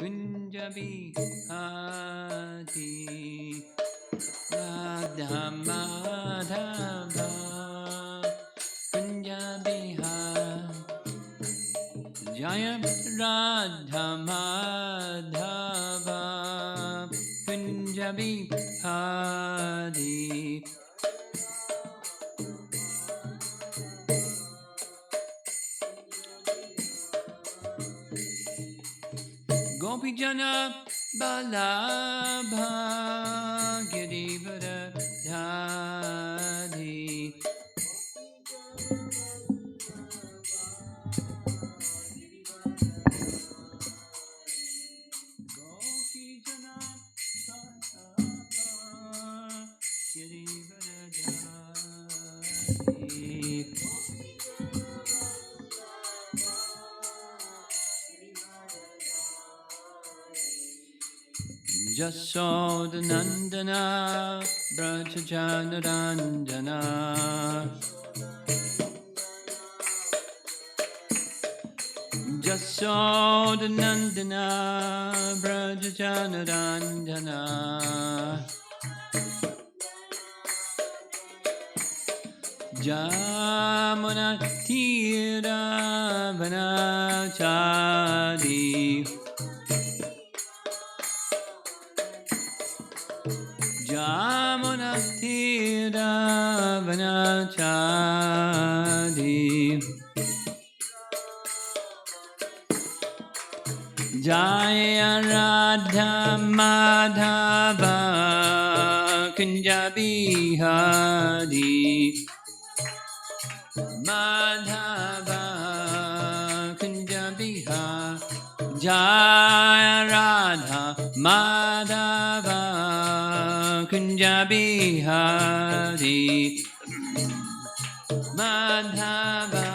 Kunja Bihari Radha Madhava Kunja Bihari Jaya Radha Madhava Kunja Bihari Gopijana Balabha Girivara Dhari Gopijana Balabha Girivara Dhari Jasodhanandana Brajajanaranjana Jasodhanandana Brajajanaranjana Jamuna Tira Vanachari Jamuna Tira Vanachari Jaya Radha Madhava Kunja Bihari Madhava Kunja Bihari Jaya Radha Madhava Kunja Bihari Madhava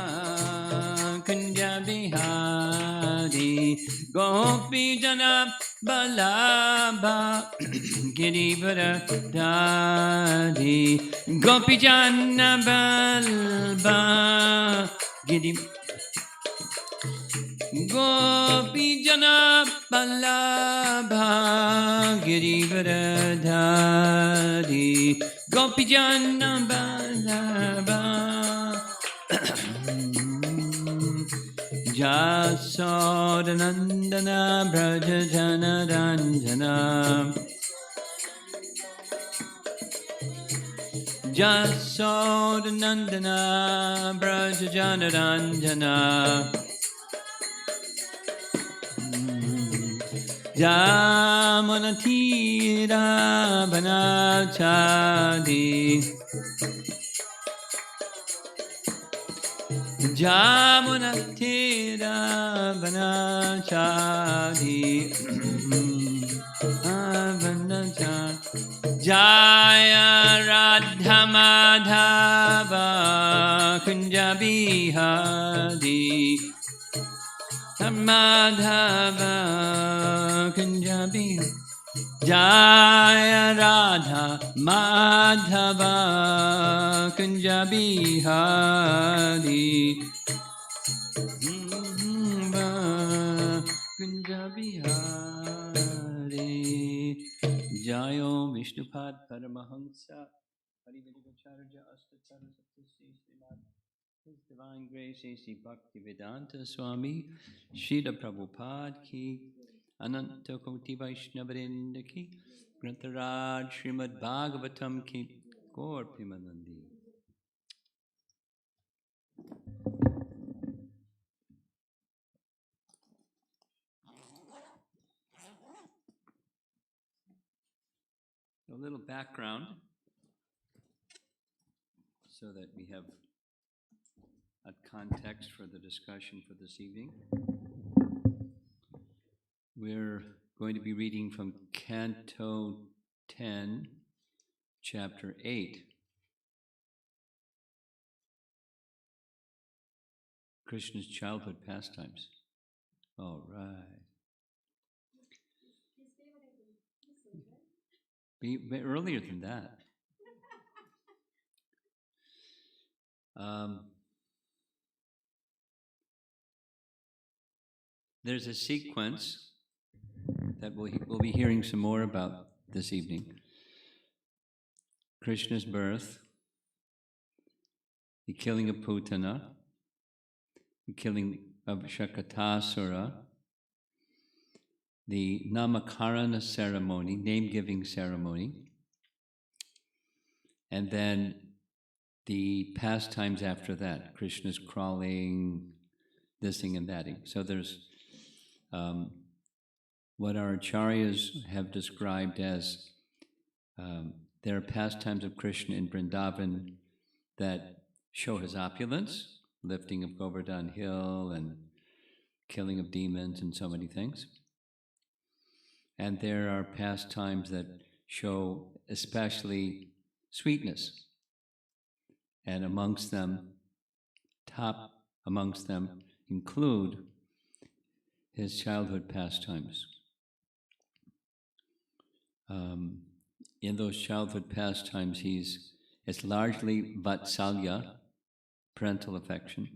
Kunja Bihari Gopi Jana Balabha Girivara Dhari Gopi Jana Balabha Girivara Gopi Jana Balabha Girivara Dhari Gopi Jana Balabha Jasodhanandana Brajajanaranjana Jasodhanandana Brajajanaranjana Jamuna Tira Vanachari Jamuna Tira Vanachari Jaya Radha Madhava Kunja Bihari Madhava Kunja Bihari Jaya Radha Madhava Kunja Bihari Kunja Bihari Jayo Vishnupad Paramahamsa Parivedicacharya Astatara Saptasi Srimad His Divine Grace A.C. Bhaktivedanta Swami Srila Prabhupada Ki Ananta Koti Vaishnavarinda Ki Grantaraj Srimad Bhagavatam Ki Gaur Pimanandi. A little background so that we have a context for the discussion for this evening. We're going to be reading from Canto 10, Chapter 8. Krishna's childhood pastimes. All right. Be earlier than that. There's a sequence that we'll be hearing some more about this evening. Krishna's birth, the killing of Putana, the killing of Shakatasura, the Namakarana ceremony, name-giving ceremony, and then the pastimes after that, Krishna's crawling, thising and thating. So there's what our acharyas have described as there are pastimes of Krishna in Vrindavan that show his opulence, lifting of Govardhan Hill and killing of demons and so many things. And there are pastimes that show especially sweetness. And amongst them, top amongst them, include his childhood pastimes. In those childhood pastimes, it's largely vatsalya, parental affection.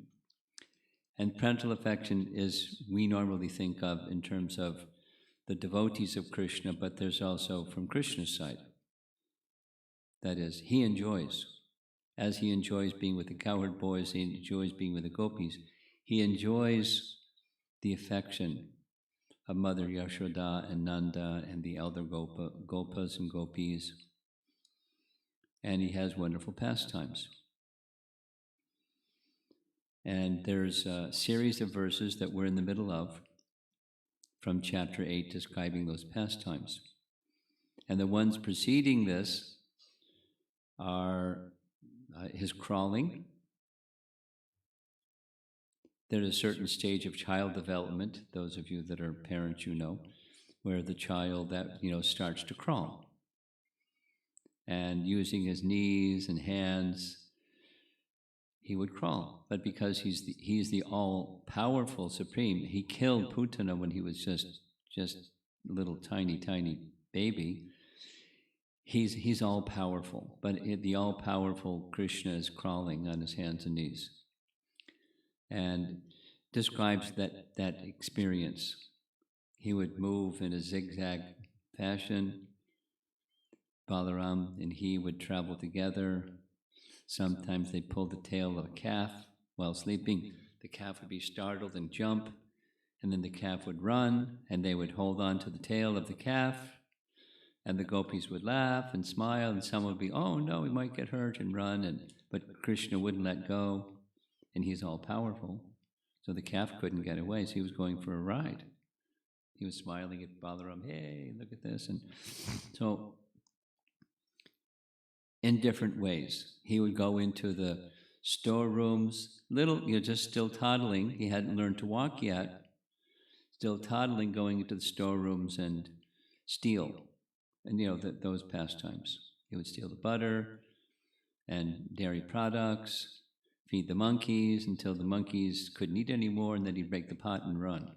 And parental affection is, we normally think of in terms of the devotees of Krishna, but there's also from Krishna's side. That is, he enjoys, as he enjoys being with the cowherd boys, he enjoys being with the gopis, he enjoys the affection of Mother Yashoda and Nanda and the elder gopas and gopis. And he has wonderful pastimes. And there's a series of verses that we're in the middle of from chapter 8 describing those pastimes. And the ones preceding this are his crawling. There's a certain stage of child development, those of you that are parents, you know, where the child that, starts to crawl. And using his knees and hands, he would crawl. But because he's the all-powerful Supreme, he killed Putana when he was just a little tiny baby. He's all-powerful, but the all-powerful Krishna is crawling on his hands and knees. And describes that experience. He would move in a zigzag fashion. Balaram and he would travel together. Sometimes they pulled the tail of a calf while sleeping. The calf would be startled and jump, and then the calf would run, and they would hold on to the tail of the calf, and the gopis would laugh and smile, and some would be, oh no, we might get hurt, and run, but Krishna wouldn't let go. And he's all-powerful. So the calf couldn't get away, so he was going for a ride. He was smiling at Balaram, hey, look at this. And so, in different ways, he would go into the storerooms, just still toddling. He hadn't learned to walk yet. Still toddling, going into the storerooms and steal. And, those pastimes. He would steal the butter and dairy products, feed the monkeys until the monkeys couldn't eat anymore, and then he'd break the pot and run.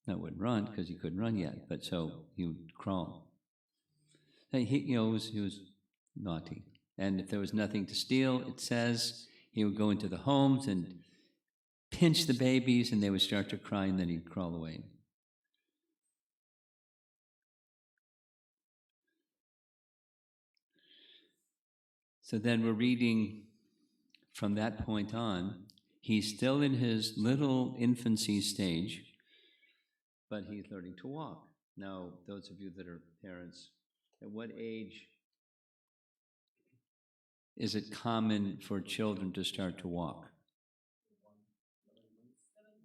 That wouldn't run because he couldn't run yet, but so he would crawl. And he was naughty. And if there was nothing to steal, it says he would go into the homes and pinch the babies, and they would start to cry, and then he'd crawl away. So then we're reading from that point on. He's still in his little infancy stage, but he's learning to walk. Now, those of you that are parents, at what age is it common for children to start to walk?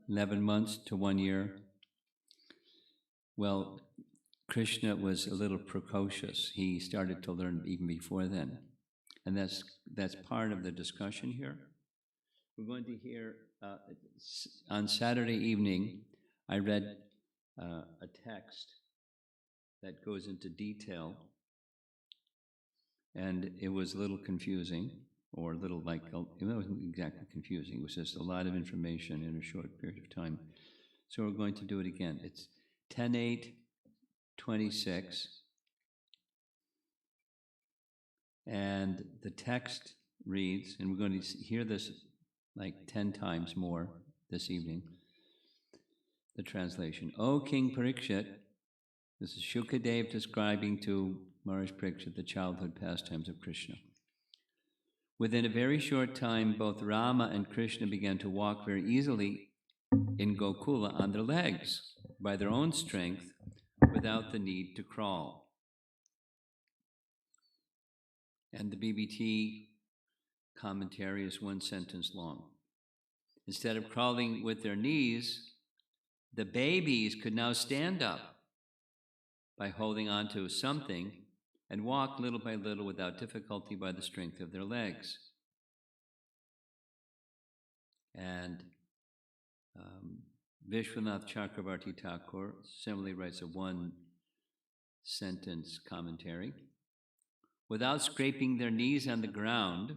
11 months to 1 year. Well, Krishna was a little precocious. He started to learn even before then. And that's part of the discussion here. We're going to hear, on Saturday evening, I read a text that goes into detail, and it was a little confusing, or a little it wasn't exactly confusing, it was just a lot of information in a short period of time. So we're going to do it again. It's 10:8:26. And the text reads, and we're going to hear this like 10 times more this evening. The translation. O King Parikshit, this is Shukadev describing to Maharaj Parikshit the childhood pastimes of Krishna. Within a very short time, both Rama and Krishna began to walk very easily in Gokula on their legs by their own strength without the need to crawl. And the BBT commentary is one sentence long. Instead of crawling with their knees, the babies could now stand up by holding on to something and walk little by little without difficulty by the strength of their legs. And Vishwanath Chakravarti Thakur similarly writes a one-sentence commentary. Without scraping their knees on the ground,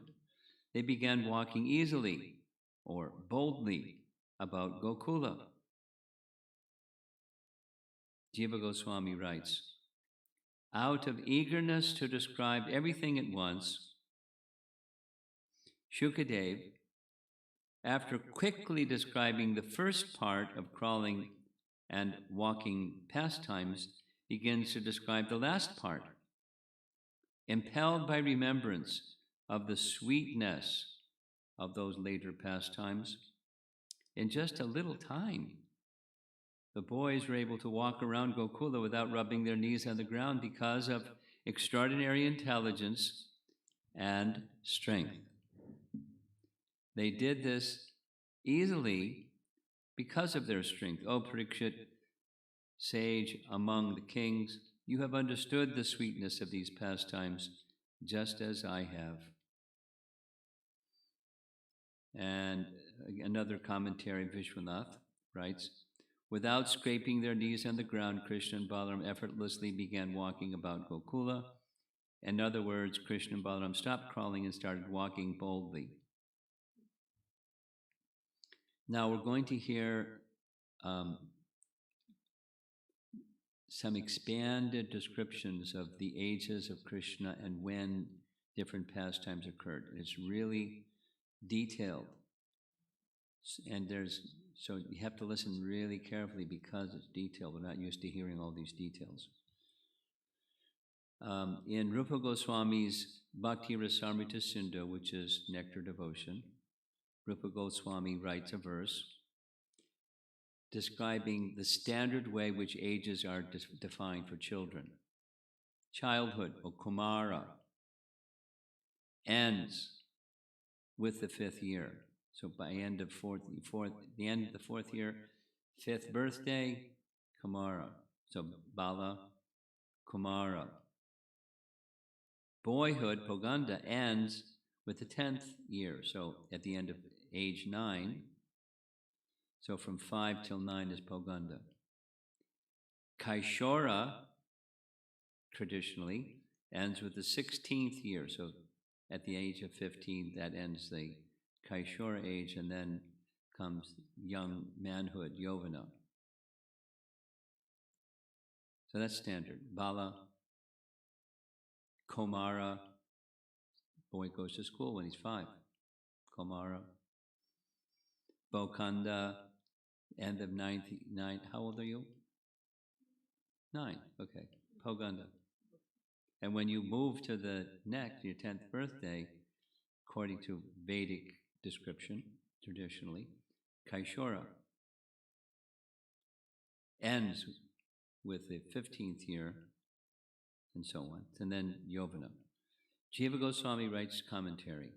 they began walking easily or boldly about Gokula. Jiva Goswami writes, out of eagerness to describe everything at once, Shukadev, after quickly describing the first part of crawling and walking pastimes, begins to describe the last part. Impelled by remembrance of the sweetness of those later pastimes, in just a little time, the boys were able to walk around Gokula without rubbing their knees on the ground because of extraordinary intelligence and strength. They did this easily because of their strength. O Parikshit, sage among the kings, you have understood the sweetness of these pastimes just as I have. And another commentary, Vishwanath writes, without scraping their knees on the ground, Krishna and Balaram effortlessly began walking about Gokula. In other words, Krishna and Balaram stopped crawling and started walking boldly. Now we're going to hear some expanded descriptions of the ages of Krishna and when different pastimes occurred. It's really detailed. And so you have to listen really carefully because it's detailed. We're not used to hearing all these details. In Rupa Goswami's Bhakti Rasamrita Sindhu, which is Nectar Devotion, Rupa Goswami writes a verse describing the standard way which ages are defined for children. Childhood, or Kumara, ends with the 5th year. So by the end of the 4th year, 5th birthday, Kumara. So Bala, Kumara. Boyhood, Poganda, ends with the 10th year. So at the end of age 9, so from 5 till 9 is Poganda. Kaishora, traditionally, ends with the 16th year. So at the age of 15, that ends the Kaishora age, and then comes young manhood, Yovana. So that's standard. Bala, Komara, boy goes to school when he's 5. Komara. Bokanda, end of 9. How old are you? 9, okay. Poganda. And when you move to the next, your 10th birthday, according to Vedic description, traditionally, Kaishora ends with the 15th year, and so on, and then Yovana. Jiva Goswami writes commentary.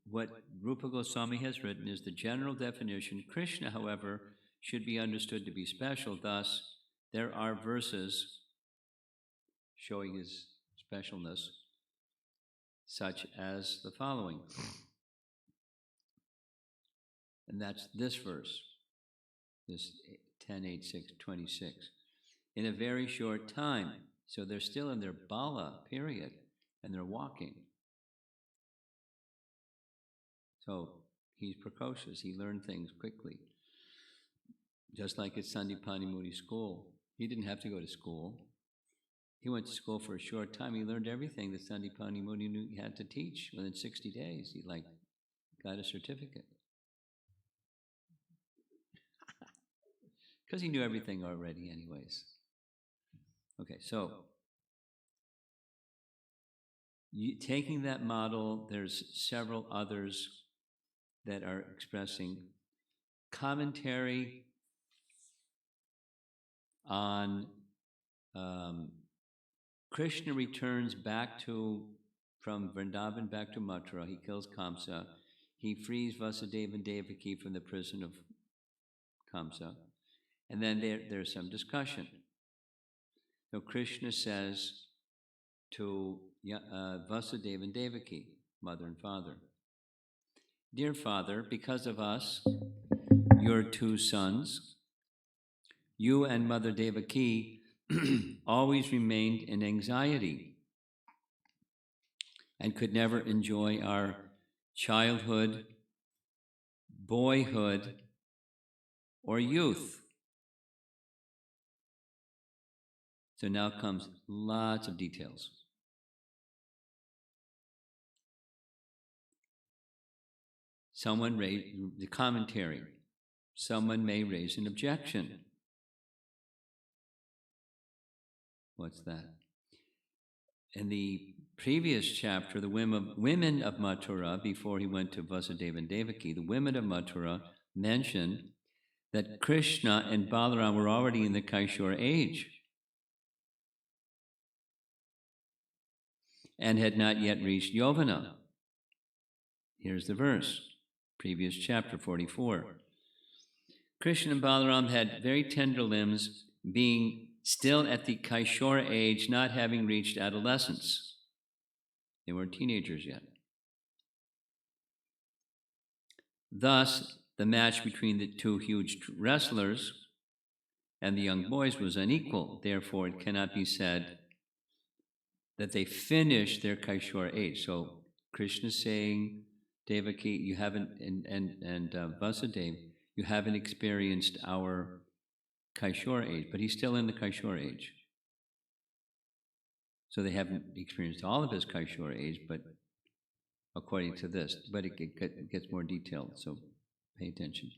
What Rupa Goswami has written is the general definition. Krishna, however, should be understood to be special. Thus, there are verses showing his specialness, such as the following. And that's this verse, this 10:8:6:26. In a very short time, so they're still in their bala period, and they're walking. So he's precocious, he learned things quickly. Just like at Sandipani Muni school. He didn't have to go to school. He went to school for a short time. He learned everything that Sandipani Muni knew he had to teach. Within 60 days, he got a certificate. because he knew everything already anyways. Okay, so taking that model, there's several others that are expressing commentary on Krishna returns from Vrindavan back to Mathura. He kills Kamsa. He frees Vasudeva and Devaki from the prison of Kamsa. And then there's some discussion. So Krishna says to Vasudeva and Devaki, mother and father, "Dear father, because of us, your two sons, you and Mother Devaki always remained in anxiety and could never enjoy our childhood, boyhood, or youth." So now comes lots of details. Someone raised the commentary. Someone may raise an objection. What's that? In the previous chapter, the women of Mathura, before he went to Vasudeva and Devaki, the women of Mathura mentioned that Kṛṣṇa and Balaram were already in the Kṛṣṇa age and had not yet reached Yovana. Here's the verse, previous chapter 44. Kṛṣṇa and Balaram had very tender limbs, being still at the Kṛṣṇa age, not having reached adolescence. They weren't teenagers yet. Thus, the match between the two huge wrestlers and the young boys was unequal. Therefore, it cannot be said that they finished their Kṛṣṇa age. So, Krishna is saying, Devaki, you haven't, and Vasudeva, you haven't experienced our Kṛṣṇa age, but he's still in the Kṛṣṇa age. So they haven't experienced all of his Kṛṣṇa age, but according to this, but it gets more detailed, so pay attention.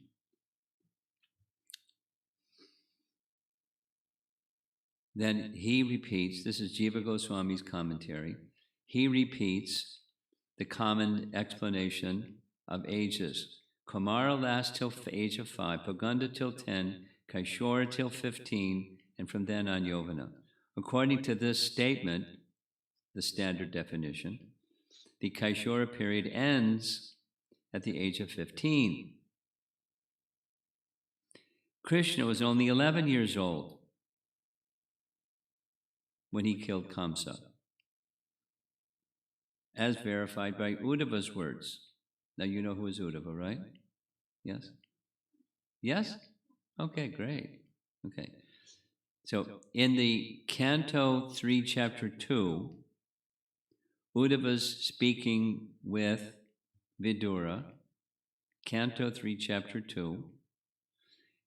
Then he repeats, this is Jiva Goswami's commentary, he repeats the common explanation of ages. Kumara lasts till age of 5, Paganda till 10, Kṛṣṇa till 15, and from then on Yovana. According to this statement, the standard definition, the Kṛṣṇa period ends at the age of 15. Krishna was only 11 years old when he killed Kamsa, as verified by Uddhava's words. Now you know who is Uddhava, right? Yes? Yes? Okay, great. Okay. So in the Canto 3, Chapter 2, Uddhava's speaking with Vidura, Canto 3, Chapter 2,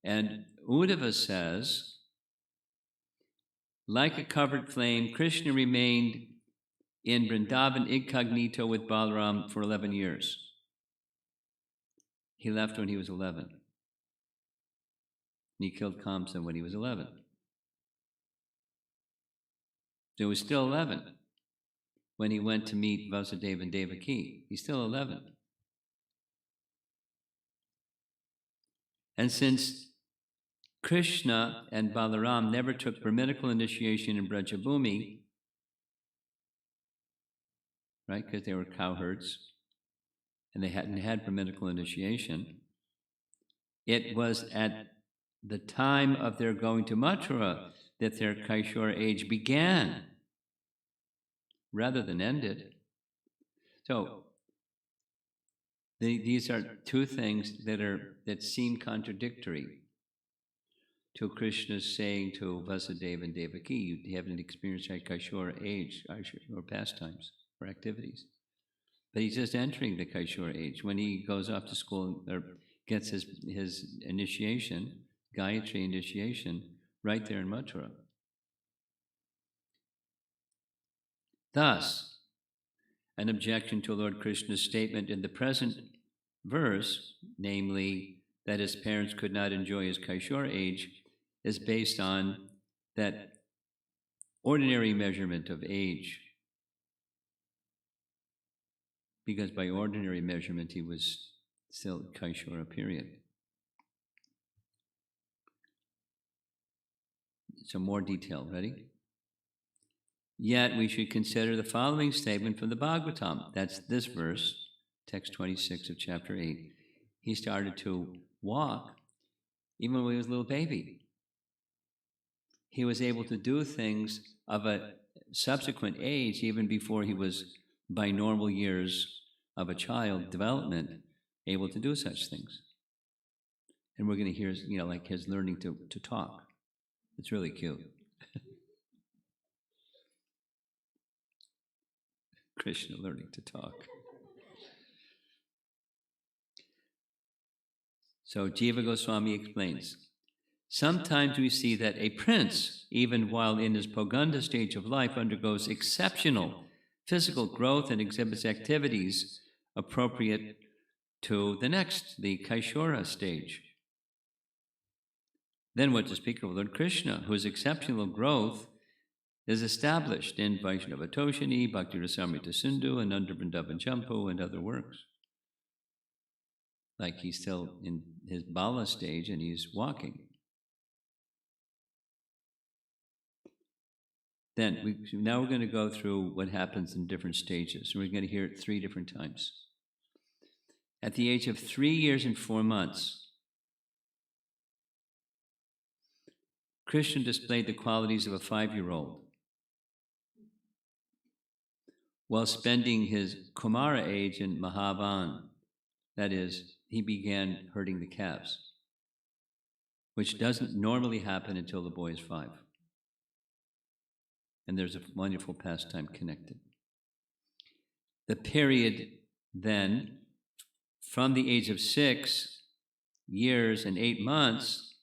and Uddhava says, like a covered flame, Krishna remained in Vrindavan incognito with Balaram for 11 years. He left when he was 11. And he killed Kamsa when he was 11. So he was still 11 when he went to meet Vasudeva and Devaki. He's still 11. And since Krishna and Balaram never took brahminical initiation in Brajabhumi, right, because they were cowherds, and they hadn't had brahminical initiation, it was at the time of their going to Mathura that their Kṛṣṇa age began, rather than ended. So, these are two things that seem contradictory to Krishna's saying to Vasudeva and Devaki, you haven't experienced your Kṛṣṇa age or pastimes or activities. But he's just entering the Kṛṣṇa age. When he goes off to school or gets his initiation, Gayatri initiation, right there in Mathura. Thus, an objection to Lord Krishna's statement in the present verse, namely that his parents could not enjoy his Kṛṣṇa age, is based on that ordinary measurement of age, because by ordinary measurement he was still Kṛṣṇa period. So more detail, ready? Yet we should consider the following statement from the Bhagavatam. That's this verse, text 26 of chapter 8. He started to walk even when he was a little baby. He was able to do things of a subsequent age, even before he was, by normal years of a child development, able to do such things. And we're going to hear, like his learning to talk. It's really cute. Kṛṣṇa learning to talk. So Jiva Goswami explains, sometimes we see that a prince, even while in his Poganda stage of life, undergoes exceptional physical growth and exhibits activities appropriate to the next, the Kṛṣṇa stage. Then what to speak of Lord Kṛṣṇa, whose exceptional growth is established in Vaishnava Toshini, Bhakti Rasamrita Sindhu, and under Vrindavan Champu and other works. Like he's still in his Bala stage and he's walking. Then, now we're going to go through what happens in different stages. We're going to hear it 3 different times. At the age of 3 years and 4 months, Kṛṣṇa displayed the qualities of a 5-year-old. While spending his Kumara age in Mahavan, that is, he began herding the calves, which doesn't normally happen until the boy is 5. And there's a wonderful pastime connected. The period then, from the age of 6 years and 8 months,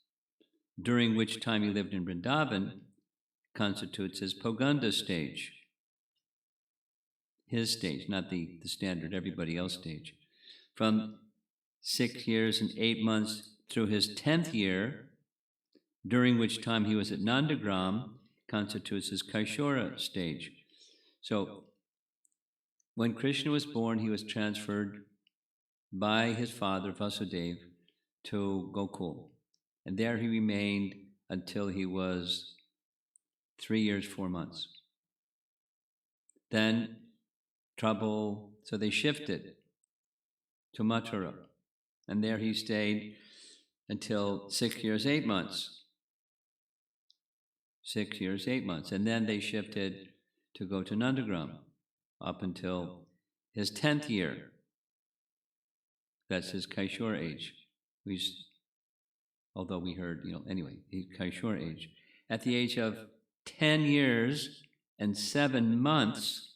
during which time he lived in Vrindavan, constitutes his Poganda stage. His stage, not the standard everybody else stage. From 6 years and 8 months through his 10th year, during which time he was at Nandagram, constitutes his Kṛṣṇa stage. So, when Kṛṣṇa was born, he was transferred by his father, Vasudeva, to Gokul. And there he remained until he was 3 years, 4 months. Then, trouble, so they shifted to Mathura. And there he stayed until 6 years, 8 months. 6 years, 8 months. And then they shifted to go to Nandagram up until his 10th year. That's his Kṛṣṇa age. Although we heard, anyway, his Kṛṣṇa age. At the age of 10 years and 7 months,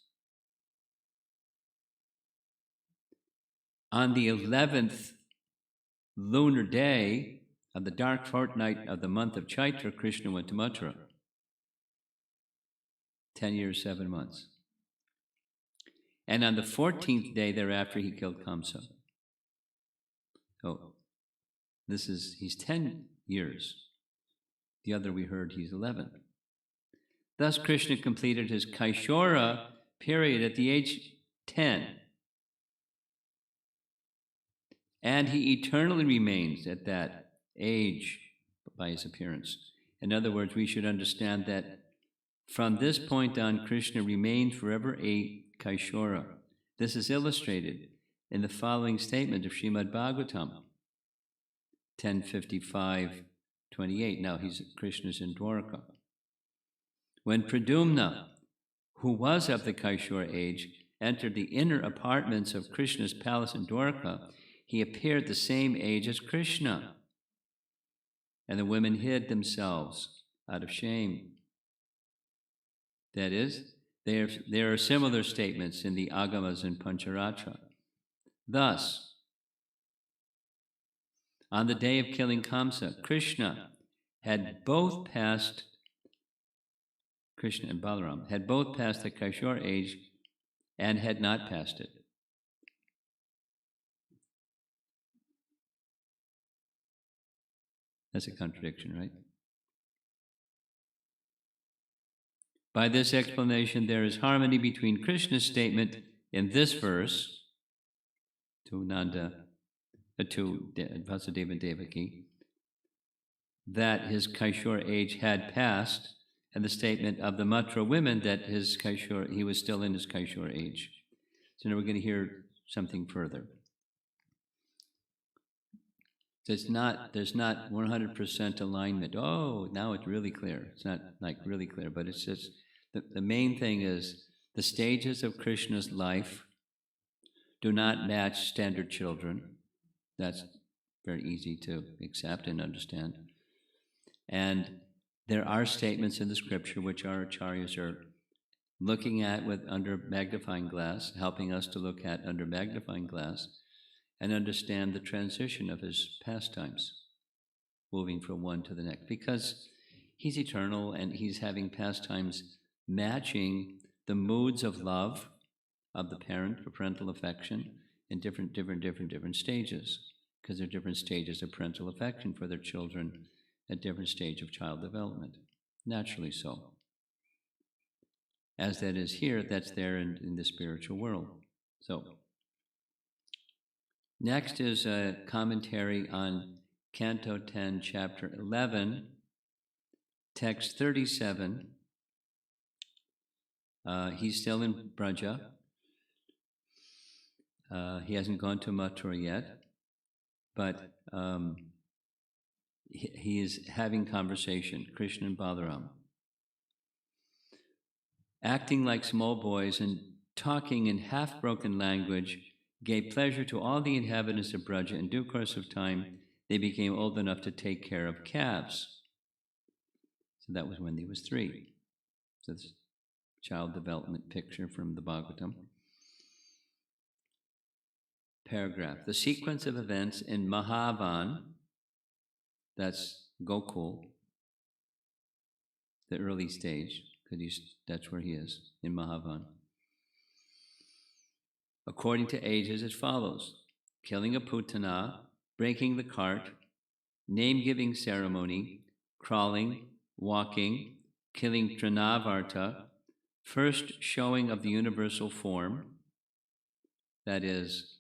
on the 11th lunar day of the dark fortnight of the month of Chaitra, Kṛṣṇa went to Mathura. 10 years, 7 months. And on the 14th day thereafter, he killed Kamsa. So, he's 10 years. The other we heard, he's 11. Thus, Kṛṣṇa completed his Kṛṣṇa period at the age 10. And he eternally remains at that age by his appearance. In other words, we should understand that from this point on, Kṛṣṇa remained forever a Kṛṣṇa. This is illustrated in the following statement of Srimad Bhagavatam, 10:55-28. Now Kṛṣṇa's in Dwaraka. When Pradumna, who was of the Kṛṣṇa age, entered the inner apartments of Kṛṣṇa's palace in Dwaraka, he appeared the same age as Kṛṣṇa. And the women hid themselves out of shame. That is, there are similar statements in the Agamas and Pancharatra. Thus, on the day of killing Kamsa, Kṛṣṇa and Balaram had both passed the Kṛṣṇa age and had not passed it. That's a contradiction, right? By this explanation, there is harmony between Krishna's statement in this verse to Vasudeva Devaki, that his Kaishore age had passed, and the statement of the Mathura women that he was still in his Kaishore age. So now we're going to hear something further. There's not 100% alignment. Oh, now it's really clear. It's not like really clear, but it's just the main thing is the stages of Krishna's life do not match standard children. That's very easy to accept and understand. And there are statements in the scripture which our acharyas are looking at under magnifying glass, helping us to look at under magnifying glass, and understand the transition of his pastimes, moving from one to the next. Because he's eternal and he's having pastimes matching the moods of love of the parent, for parental affection, in different stages. Because there are different stages of parental affection for their children at different stage of child development. Naturally so. As that is here, that's there in the spiritual world. So, next is a commentary on Canto 10, Chapter 11, Text 37. He's still in Braja. He hasn't gone to Mathura yet, but he is having conversation, Krishna and Balaram. Acting like small boys and talking in half-broken language, gave pleasure to all the inhabitants of Braja. In due course of time, they became old enough to take care of calves. So that was when he was 3. So this child development picture from the Bhagavatam. Paragraph. The sequence of events in Mahavan, that's Gokul, the early stage, because that's where he is, in Mahavan. According to ages, as follows: killing a putana, breaking the cart, name-giving ceremony, crawling, walking, killing Trinavarta, first showing of the universal form, that is,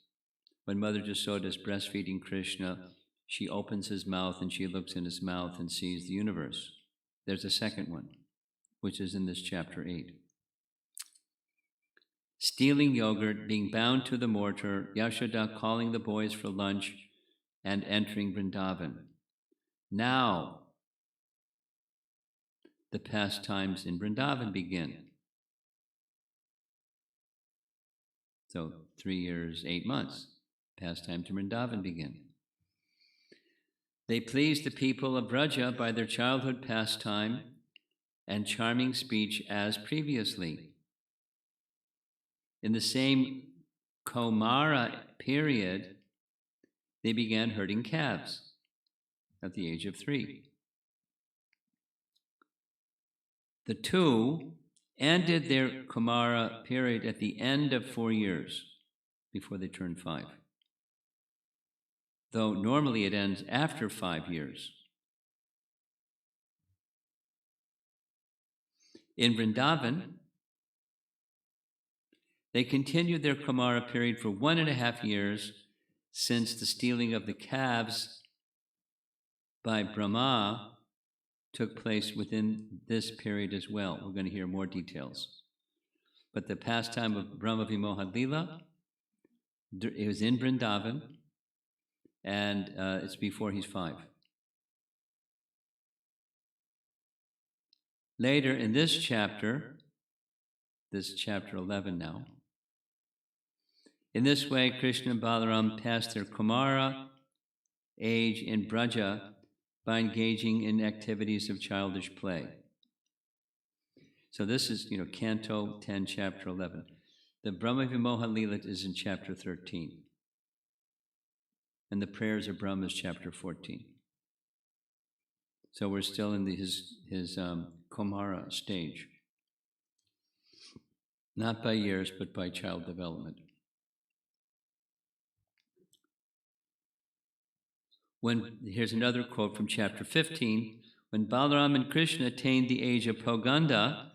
when Mother Jasoda is breastfeeding Krishna, she opens his mouth and she looks in his mouth and sees the universe. There's a second one, which is in this chapter 8. Stealing yogurt, being bound to the mortar, Yashoda calling the boys for lunch, and entering Vrindavan. Now, the pastimes in Vrindavan begin. So 3 years, 8 months, pastime to Vrindavan begin. They pleased the people of Braja by their childhood pastime and charming speech as previously. In the same Kaumara period, they began herding calves at the age of 3. The two ended their Kaumara period at the end of 4 years, before they turned 5. Though normally it ends after 5 years. In Vrindavan, they continued their Kaumara period for 1.5 years, since the stealing of the calves by Brahma took place within this period as well. We're going to hear more details. But the pastime of Brahma Vimoha Lila, it was in Vrindavan, and it's before he's 5. Later in this chapter 11 now, in this way, Krishna and Balaram passed their Kaumara age in Braja by engaging in activities of childish play. So this is, Canto 10, Chapter 11. The Brahma Vimoha Lila is in Chapter 13. And the prayers of Brahma is Chapter 14. So we're still in his Kaumara stage. Not by years, but by child development. Here's another quote from Chapter 15. When Balaram and Krishna attained the age of Poganda,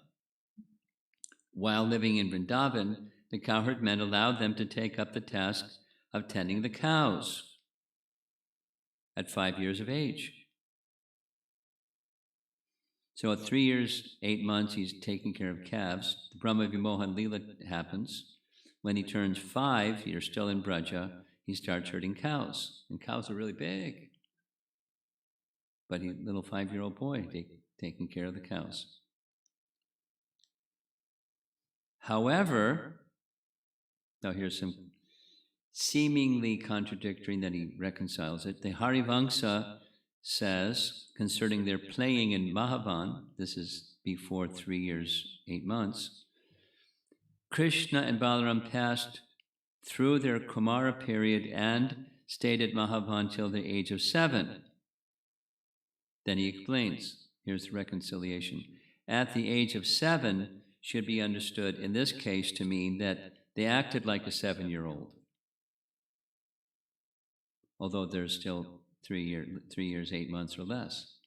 While living in Vrindavan, the cowherd men allowed them to take up the task of tending the cows at 5 years of age. So at 3 years, 8 months, he's taking care of calves. The Brahma Vimohan Lila happens. When he turns 5, you're still in Braja, he starts herding cows. And cows are really big. But he's a little 5-year-old boy taking care of the cows. However, now here's some seemingly contradictory, that he reconciles it. The Harivamsa says, concerning their playing in Mahavan, this is before 3 years, 8 months, Kṛṣṇa and Balaram passed through their Kumara period and stayed at Mahavan till the age of 7. Then he explains, here's the reconciliation. At the age of 7 should be understood in this case to mean that they acted like a 7-year-old. Although they're still 3 years, 8 months or less.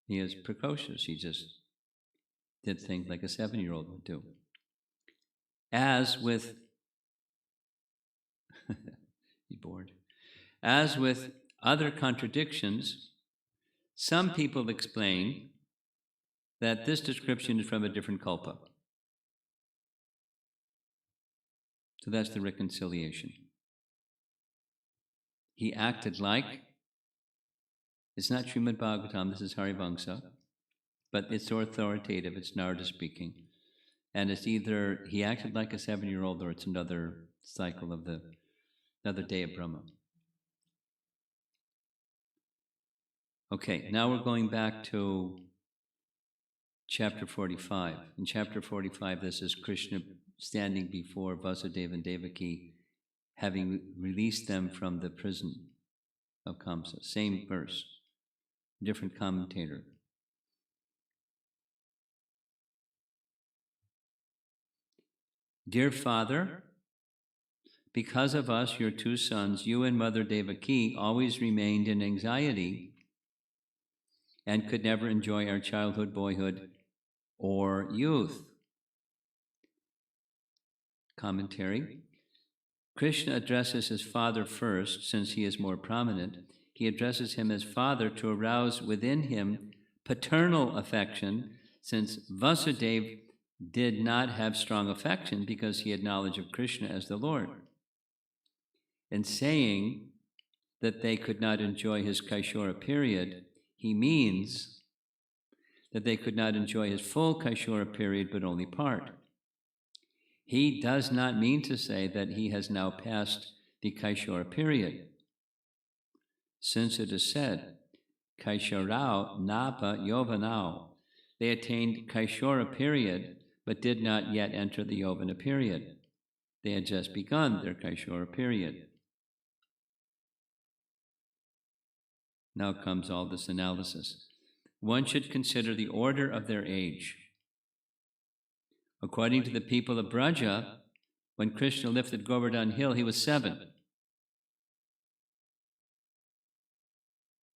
He is precocious. He just did things like a 7-year-old would do. As with, you bored? As with other contradictions, some people explain that this description is from a different kalpa. So that's the reconciliation. He acted like, it's not Srimad Bhagavatam, this is Harivamsa, but it's authoritative, it's Narada speaking. And it's either he acted like a 7-year-old or it's another cycle of another day of Brahma. Okay, now we're going back to chapter 45. In chapter 45, this is Krishna standing before Vasudeva and Devaki, having released them from the prison of Kamsa. Same verse, different commentator. Dear Father, because of us, your 2 sons, you and Mother Devaki, always remained in anxiety and could never enjoy our childhood, boyhood, or youth. Commentary. Krishna addresses his father first, since he is more prominent. He addresses him as father to arouse within him paternal affection, since Vasudeva did not have strong affection because he had knowledge of Krishna as the Lord. In saying that they could not enjoy his Kaishora period, he means that they could not enjoy his full Kaishora period, but only part. He does not mean to say that he has now passed the Kaishora period, since it is said, Kaishorao Napa Yovanao. They attained Kaishora period, but did not yet enter the Yovana period. They had just begun their Kaishora period. Now comes all this analysis. One should consider the order of their age. According to the people of Braja, when Krishna lifted Govardhan Hill, he was 7.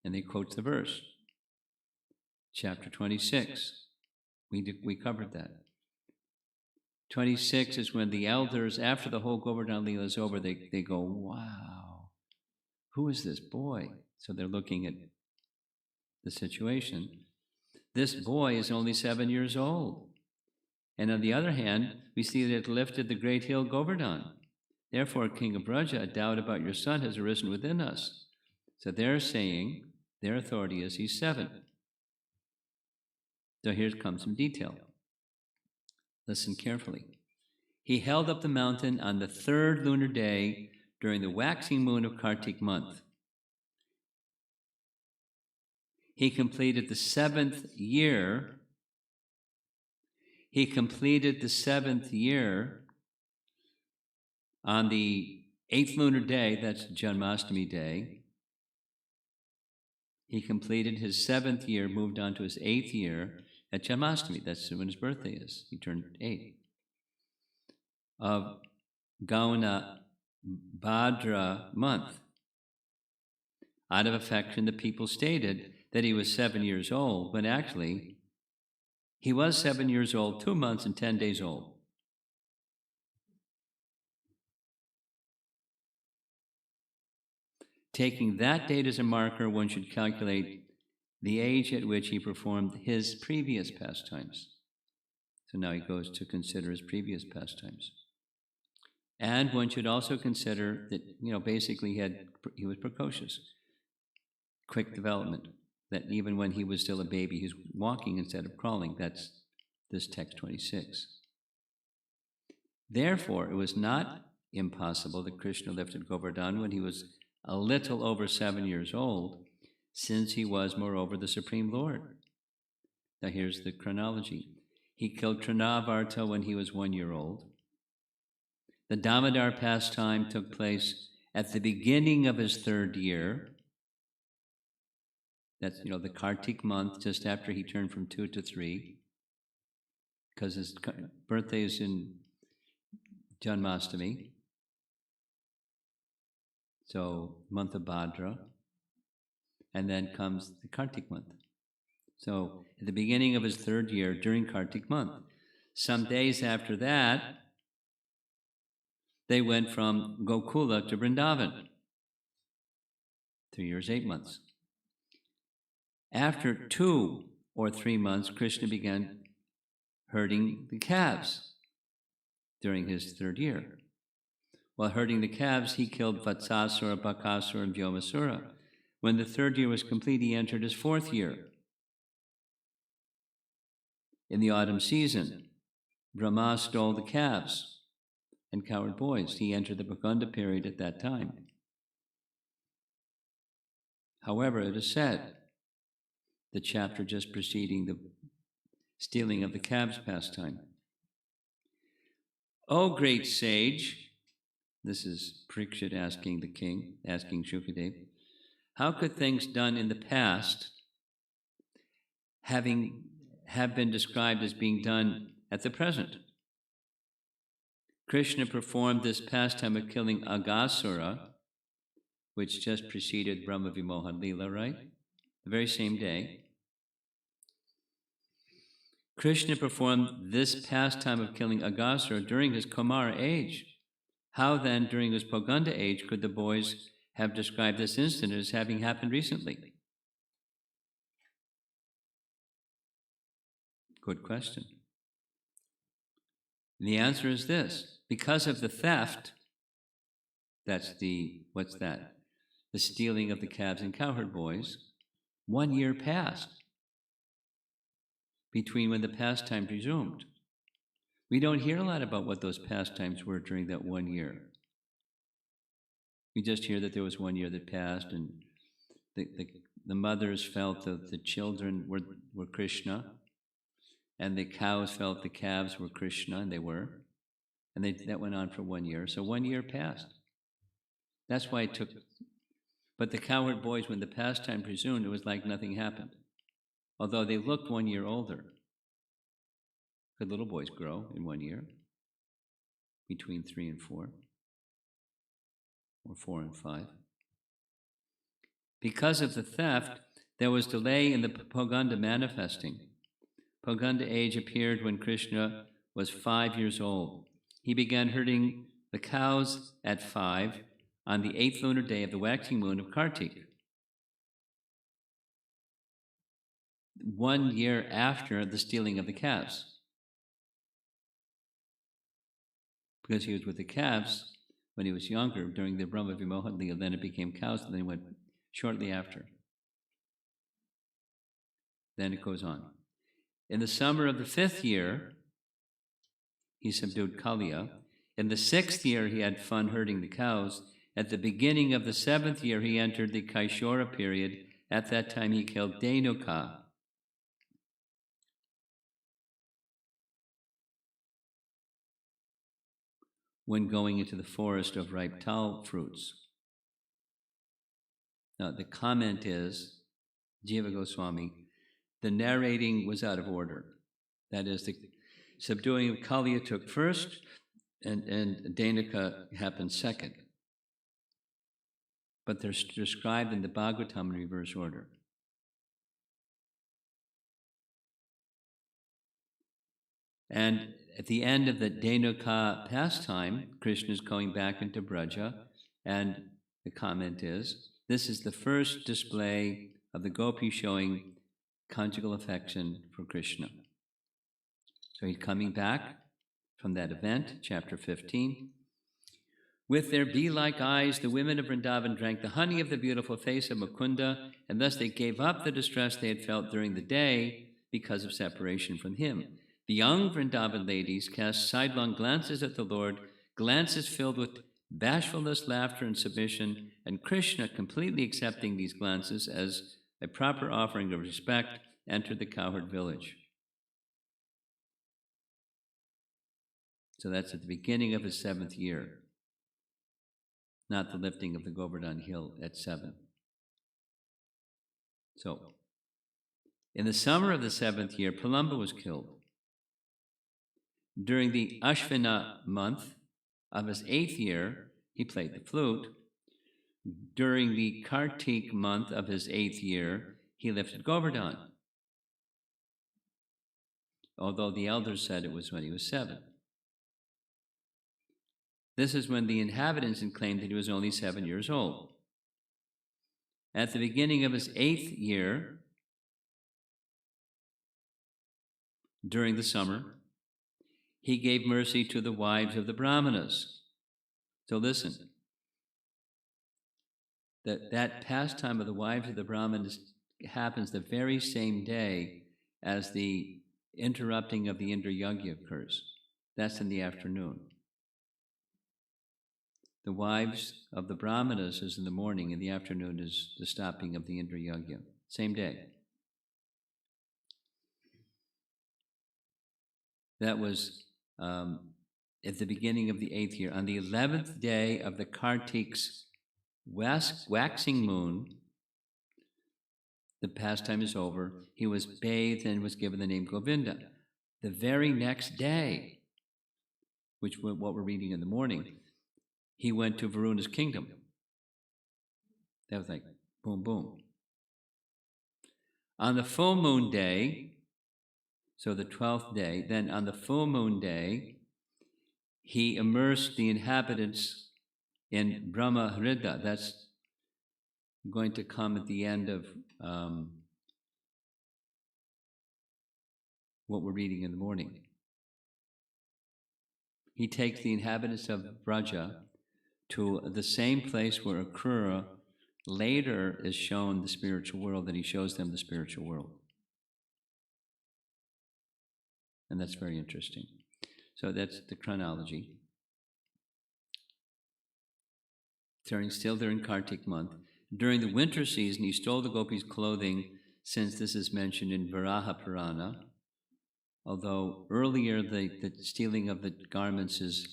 And they quote the verse, chapter 26. We covered that. 26 is when the elders, after the whole Govardhan Leela is over, they go, wow, who is this boy? So they're looking at the situation. This boy is only 7 years old. And on the other hand, we see that it lifted the great hill Govardhan. Therefore, King of Braja, a doubt about your son has arisen within us. So they're saying, their authority is he's 7. So here comes some detail. Listen carefully. He held up the mountain on the 3rd lunar day during the waxing moon of Kartik month. He completed the 7th year. He completed the 7th year on the 8th lunar day, that's Janmashtami day. He completed his 7th year, moved on to his 8th year at Janmashtami. That's when his birthday is. He turned 8. Of Gauna Bhadra month. Out of affection, the people stated that he was 7 years old, but actually, He was 7 years old, 2 months and 10 days old. Taking that date as a marker, one should calculate the age at which he performed his previous pastimes. So now he goes to consider his previous pastimes. And one should also consider that, basically he was precocious, quick development, that even when he was still a baby, he was walking instead of crawling. That's this text 26. Therefore, it was not impossible that Kṛṣṇa lifted Govardhan when he was a little over 7 years old, since he was, moreover, the Supreme Lord. Now here's the chronology. He killed Trinavarta when he was 1 year old. The Damodar pastime took place at the beginning of his 3rd year. That's, the Kartik month, just after he turned from 2 to 3, because his birthday is in Janmashtami. So, month of Bhadra. And then comes the Kartik month. So, at the beginning of his 3rd year, during Kartik month. Some days after that, they went from Gokula to Vrindavan. 3 years, 8 months. After 2 or 3 months, Kṛṣṇa began herding the calves during his 3rd year. While herding the calves, he killed Vatsasura, Bakasura, and Vyomasura. When the 3rd year was complete, he entered his 4th year. In the autumn season, Brahma stole the calves and cowherd boys. He entered the Bhaganda period at that time. However, it is said, the chapter just preceding the stealing of the calves pastime. O great sage, this is Parikshit asking the king, asking Shukadev, how could things done in the past have been described as being done at the present? Kṛṣṇa performed this pastime of killing Aghasura, which just preceded Brahma Vimohan Leela, right? The very same day. Kṛṣṇa performed this pastime of killing Aghasura during his Kumara age. How then, during his Poganda age, could the boys have described this incident as having happened recently? Good question. And the answer is this. Because of the theft, that's what's that? The stealing of the calves and cowherd boys, 1 year passed between when the pastime resumed. We don't hear a lot about what those pastimes were during that 1 year. We just hear that there was 1 year that passed, and the mothers felt that the children were Kṛṣṇa, and the cows felt the calves were Kṛṣṇa, and they were. And that went on for 1 year. So 1 year passed. That's why it took. But the cowherd boys, when the pastime resumed, it was like nothing happened. Although they looked 1 year older. Could little boys grow in 1 year? Between 3 and 4. Or 4 and 5. Because of the theft, there was delay in the Poganda manifesting. Poganda age appeared when Kṛṣṇa was 5 years old. He began herding the cows at 5 on the 8th lunar day of the waxing moon of Kartik. 1 year after the stealing of the calves. Because he was with the calves when he was younger, during the Brahma Vimohan Leela, then it became cows, and then it went shortly after. Then it goes on. In the summer of the 5th year, he subdued Kaliya. In the 6th year, he had fun herding the cows. At the beginning of the 7th year, he entered the Kaishora period. At that time, he killed Dhenuka. When going into the forest of ripe tal fruits. Now, the comment is, Jiva Goswami, the narrating was out of order. That is, the subduing of Kaliya took first, and Dhenuka happened second. But they're described in the Bhagavatam in reverse order. And at the end of the Dhenuka pastime, Krishna is going back into Braja, and the comment is, this is the first display of the gopis showing conjugal affection for Krishna. So he's coming back from that event, chapter 15. With their bee-like eyes, the women of Vrindavan drank the honey of the beautiful face of Mukunda, and thus they gave up the distress they had felt during the day because of separation from him. The young Vrindavan ladies cast sidelong glances at the Lord, glances filled with bashfulness, laughter, and submission, and Krishna, completely accepting these glances as a proper offering of respect, entered the cowherd village. So that's at the beginning of his 7th year, not the lifting of the Govardhan hill at 7. So, in the summer of the 7th year, Palamba was killed. During the Ashvina month of his 8th year, he played the flute. During the Kartik month of his 8th year, he lifted Govardhan, although the elders said it was when he was 7. This is when the inhabitants had claimed that he was only 7 years old. At the beginning of his 8th year, during the summer, he gave mercy to the wives of the Brahmanas. So listen, that pastime of the wives of the Brahmanas happens the very same day as the interrupting of the Indra Yajna occurs. That's in the afternoon. The wives of the Brahmanas is in the morning, in the afternoon is the stopping of the Indra Yajna. Same day. That was at the beginning of the 8th year. On the 11th day of the Kartik's waxing moon, the pastime is over. He was bathed and was given the name Govinda. The very next day, which what we're reading in the morning, he went to Varuna's kingdom. That was like boom, boom. On the full moon day, so the 12th day, then on the full moon day, he immersed the inhabitants in Brahma Hrida. That's going to come at the end of what we're reading in the morning. He takes the inhabitants of Braja to the same place where Akrura later is shown the spiritual world, and he shows them the spiritual world. And that's very interesting. So that's the chronology. Still during Kartik month. During the winter season, he stole the gopis' clothing, since this is mentioned in Varaha Purana, although earlier the stealing of the garments is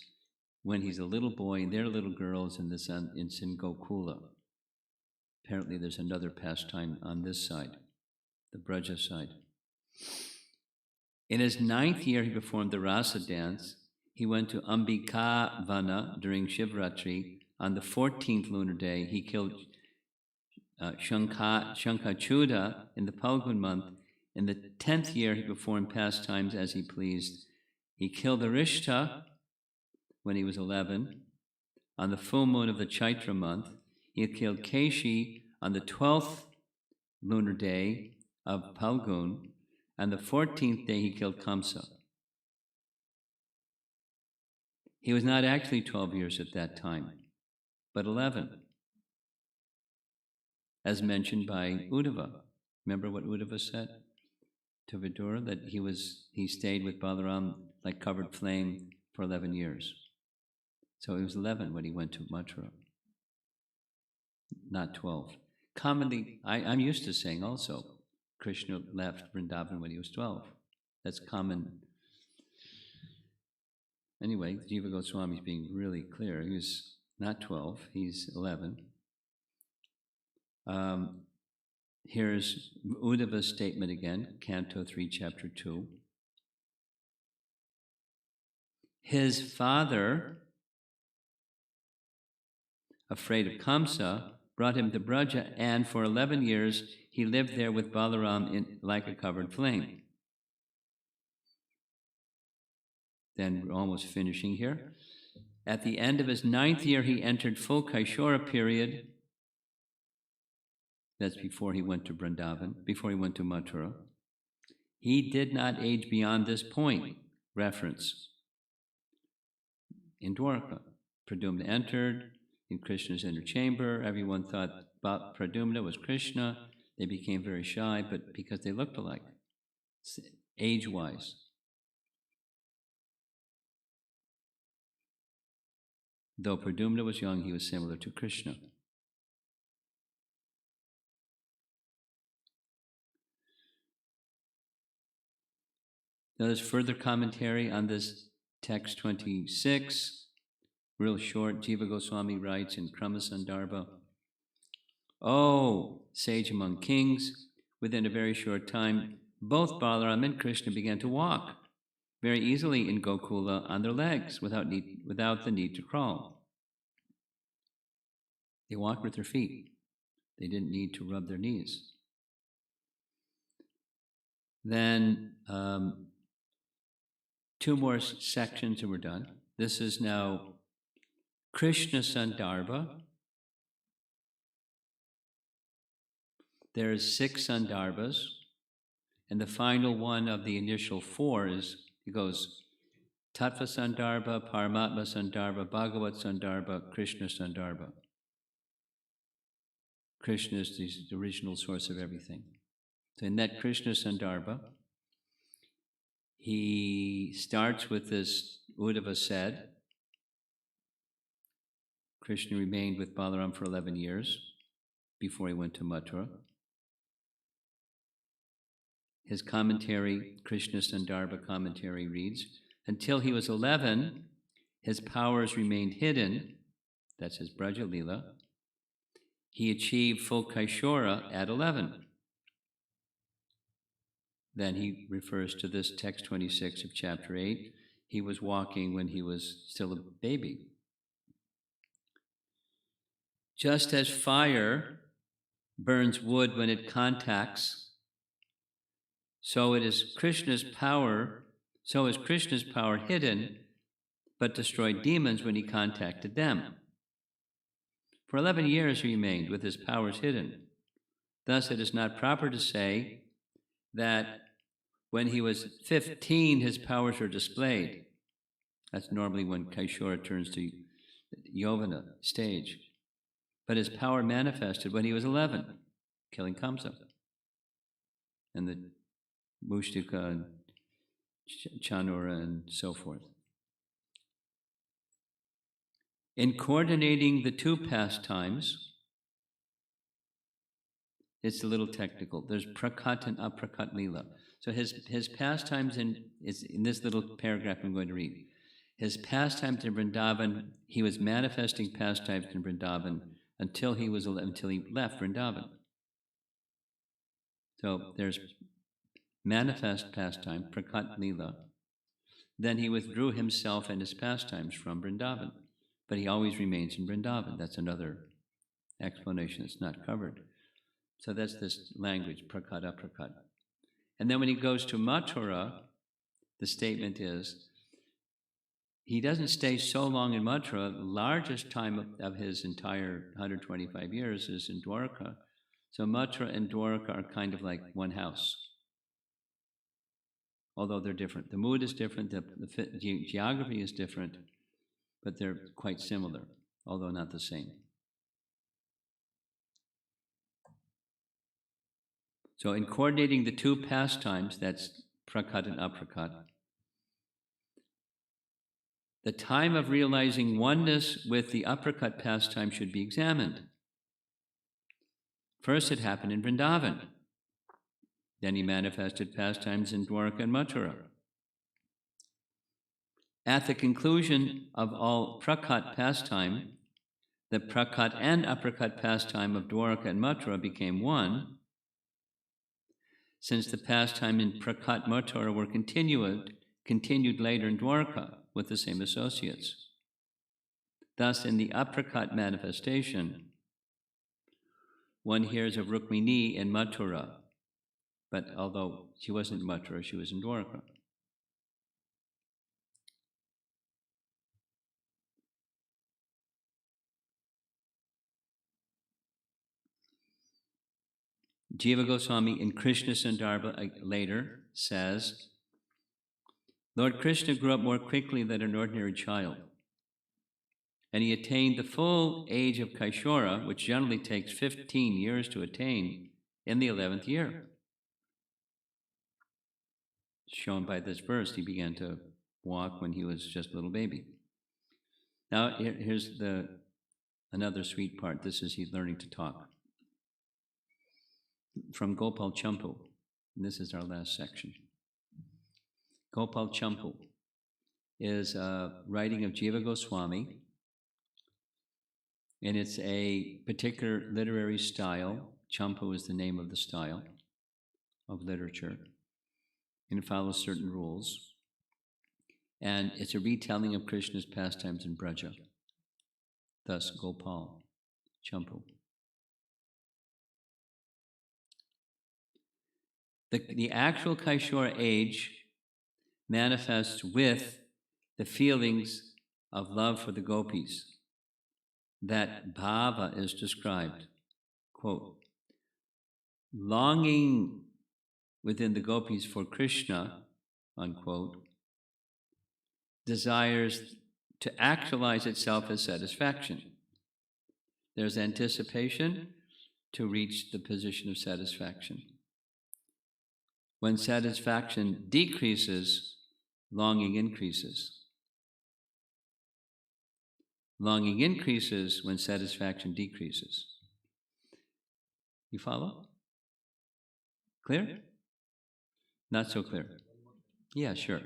when he's a little boy and they're little girls in Gokula. Apparently there's another pastime on this side, the Braja side. In his 9th year, he performed the Rasa dance. He went to Ambika Vana during Shivratri. On the 14th lunar day, he killed Shankachuda in the Palgun month. In the 10th year, he performed pastimes as he pleased. He killed Arishta when he was 11. On the full moon of the Chaitra month, he had killed Keshi on the 12th lunar day of Palgun. And the 14th day, he killed Kamsa. He was not actually 12 years at that time, but 11, as mentioned by Uddhava. Remember what Uddhava said to Vidura? That he stayed with Balaram like covered flame for 11 years. So he was 11 when he went to Mathura, not 12. Commonly, I'm used to saying also, Krishna left Vrindavan when he was 12. That's common. Anyway, Jiva Goswami is being really clear. He was not 12, he's 11. Here's Uddhava's statement again, Canto 3, Chapter 2. His father, afraid of Kamsa, brought him to Braja, and for 11 years he lived there with Balaram like a covered flame. Then we're almost finishing here. At the end of his 9th year, he entered full Kṛṣṇa period. That's before he went to Vrindavan, before he went to Mathura. He did not age beyond this point. Reference. In Dwarka, Pradyumna entered in Krishna's inner chamber. Everyone thought Pradyumna was Kṛṣṇa. They became very shy, but because they looked alike, age-wise. Though Pradyumna was young, he was similar to Kṛṣṇa. Now there's further commentary on this text 26, real short. Jiva Goswami writes in Kṛṣṇa, "Oh, sage among kings, within a very short time, both Balaram and Kṛṣṇa began to walk very easily in Gokula on their legs without the need to crawl. They walked with their feet. They didn't need to rub their knees." Then 2 more sections and we're done. This is now Kṛṣṇa Sandarbha. There's 6 Sandarbhas, and the final one of the initial 4 it goes Tattva Sandarbha, Paramatma Sandarbha, Bhagavat Sandarbha, Kṛṣṇa Sandarbha. Krishna is the original source of everything. So in that Kṛṣṇa Sandarbha, he starts with this Uddhava said, Krishna remained with Balaram for 11 years before he went to Mathura. His commentary, Kṛṣṇa Sandarbha commentary reads, until he was 11, his powers remained hidden. That's his Braja Leela. He achieved full Kṛṣṇa at 11. Then he refers to this text 26 of chapter 8. He was walking when he was still a baby. Just as fire burns wood when it contacts, so is Krishna's power hidden, but destroyed demons when he contacted them. For 11 years he remained with his powers hidden. Thus it is not proper to say that when he was 15 his powers were displayed. That's normally when Kṛṣṇa turns to Yovana stage. But his power manifested when he was 11, killing Kamsa. And the Mushtika and Chanura and so forth. In coordinating the 2 pastimes, it's a little technical. There's Prakat and Aprakat Leela. So his pastimes is in this little paragraph I'm going to read. His pastimes in Vrindavan, he was manifesting pastimes in Vrindavan until he left Vrindavan. So there's manifest pastime, Prakat Leela. Then he withdrew himself and his pastimes from Vrindavan. But he always remains in Vrindavan. That's another explanation that's not covered. So that's this language, Prakat, Aprakat. And then when he goes to Mathura, the statement is, he doesn't stay so long in Mathura. The largest time of his entire 125 years is in Dwarka. So Mathura and Dwarka are kind of like one house. Although they're different. The mood is different, the geography is different, but they're quite similar, although not the same. So in coordinating the 2 pastimes, that's Prakat and Aprakat, the time of realizing oneness with the Aprakat pastime should be examined. First it happened in Vrindavan. Then he manifested pastimes in Dwarka and Mathura. At the conclusion of all Prakat pastime, the Prakat and Aprakat pastime of Dwarka and Mathura became one, since the pastime in Prakat Mathura were continued later in Dwarka with the same associates. Thus, in the Aprakat manifestation, one hears of Rukmini in Mathura, but although she wasn't in Mathura, she was in Dwarka. Jiva Goswami in Krishna Sandarbha later says, Lord Krishna grew up more quickly than an ordinary child, and he attained the full age of Kaishora, which generally takes 15 years to attain, in the 11th year. Shown by this verse, he began to walk when he was just a little baby. Now, here's another sweet part. This is he's learning to talk. From Gopal Champu, and this is our last section. Gopal Champu is a writing of Jiva Goswami, and it's a particular literary style. Champu is the name of the style of literature, and it follows certain rules. And it's a retelling of Krishna's pastimes in Braja. Thus, Gopal Champu. The actual Kaishora age manifests with the feelings of love for the gopis. That bhava is described, quote, longing within the gopis for Krishna, unquote, desires to actualize itself as satisfaction. There's anticipation to reach the position of satisfaction. When satisfaction decreases, longing increases. Longing increases when satisfaction decreases. You follow? Clear? Not so clear. Yeah, sure.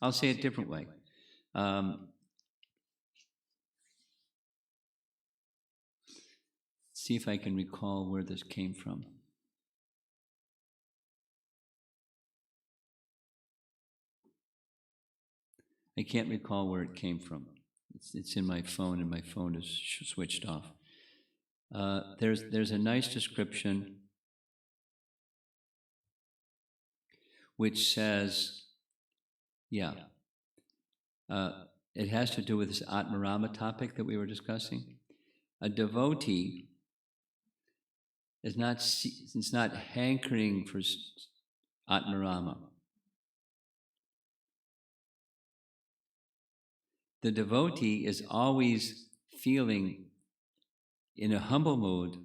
I'll say it a different way. See if I can recall where this came from. I can't recall where it came from. It's in my phone, and my phone is switched off. There's a nice description which says, it has to do with this Atmarama topic that we were discussing. A devotee is not hankering for Atmarama. The devotee is always feeling in a humble mood,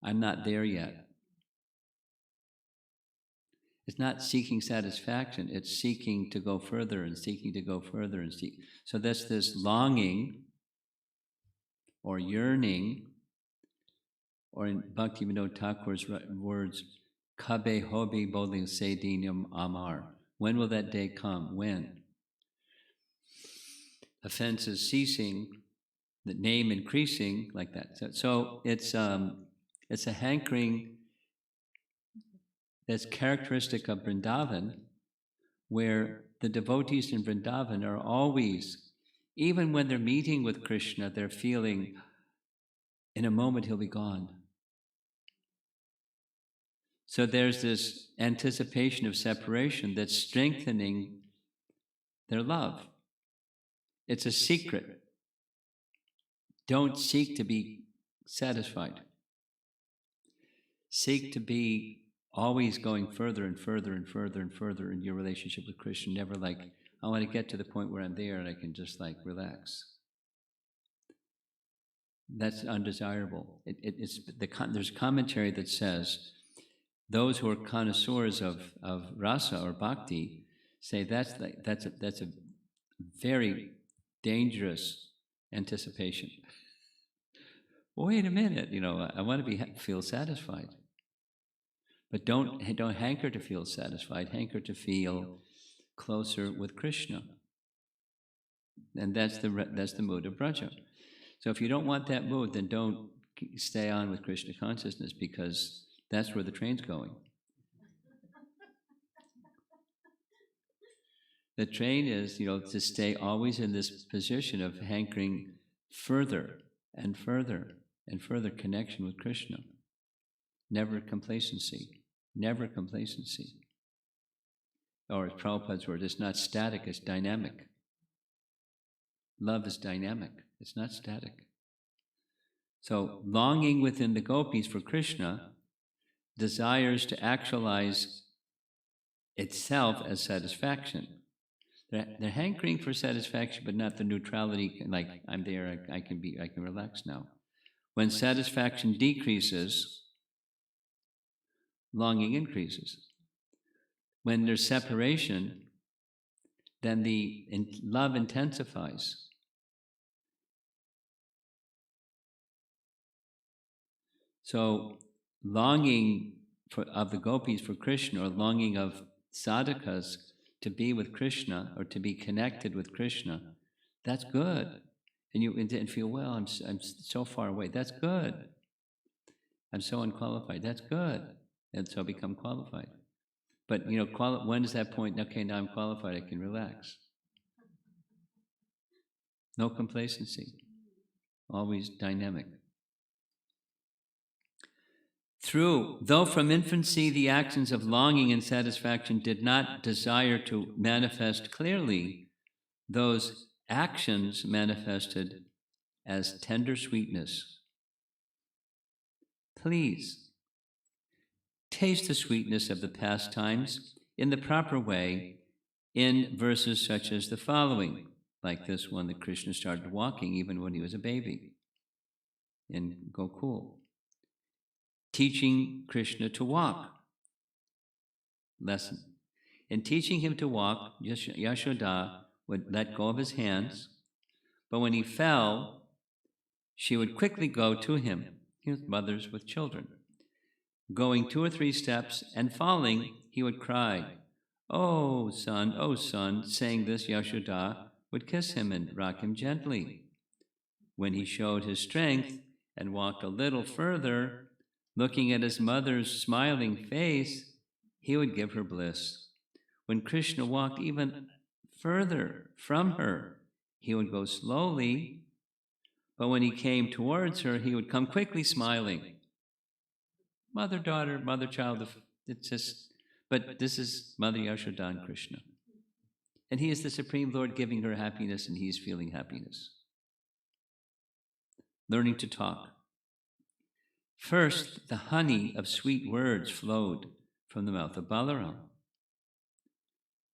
I'm not there yet. It's not seeking satisfaction, it's seeking to go further and seeking to go further and seek. So that's this longing or yearning, or in Bhaktivinoda Thakur's words, Kabe hobi boling se dinam amar. When will that day come? When? Offenses ceasing, the name increasing, like that. So it's a hankering that's characteristic of Vrindavan, where the devotees in Vrindavan are always, even when they're meeting with Krishna, they're feeling, in a moment he'll be gone. So there's this anticipation of separation that's strengthening their love. It's a secret. Don't seek to be satisfied. Seek to be always going further and further and further and further in your relationship with Krishna. Never like, I want to get to the point where I'm there and I can just like relax. That's undesirable. There's commentary that says those who are connoisseurs of rasa or bhakti say that's a very dangerous anticipation. Wait a minute, I want to feel satisfied. But don't hanker to feel satisfied, hanker to feel closer with Krishna. And that's the mood of Braja. So if you don't want that mood, then don't stay on with Krishna consciousness, because that's where the train's going. The train is, to stay always in this position of hankering further and further and further connection with Krishna. Never complacency. Never complacency. Or as Prabhupada's word, it's not static, it's dynamic. Love is dynamic, it's not static. So longing within the gopis for Krishna desires to actualize itself as satisfaction. They're hankering for satisfaction, but not the neutrality, like I'm there, I can relax now. When satisfaction decreases, longing increases. When there's separation, then the love intensifies. So longing of the gopis for Krishna, or longing of sadhakas to be with Krishna or to be connected with Krishna, that's good. And you feel, well, I'm so far away. That's good. I'm so unqualified. That's good. And so become qualified. But, when is that point? Okay, now I'm qualified. I can relax. No complacency. Always dynamic. Though from infancy the actions of longing and satisfaction did not desire to manifest clearly, those actions manifested as tender sweetness. Please, taste the sweetness of the pastimes in the proper way in verses such as the following, like this one that Krishna started walking even when he was a baby in Gokul. Teaching Krishna to walk. Lesson. In teaching him to walk, Yashoda would let go of his hands, but when he fell, she would quickly go to him. Mothers with children. Going 2 or 3 steps and falling, he would cry, oh son, saying this, Yashoda would kiss him and rock him gently. When he showed his strength and walked a little further, looking at his mother's smiling face, he would give her bliss. When Krishna walked even further from her, he would go slowly, but when he came towards her, he would come quickly smiling. Mother-daughter, mother-child, it's just, but this is Mother Yashoda and Krishna. And he is the Supreme Lord giving her happiness, and he is feeling happiness. Learning to talk. First, the honey of sweet words flowed from the mouth of Balaram.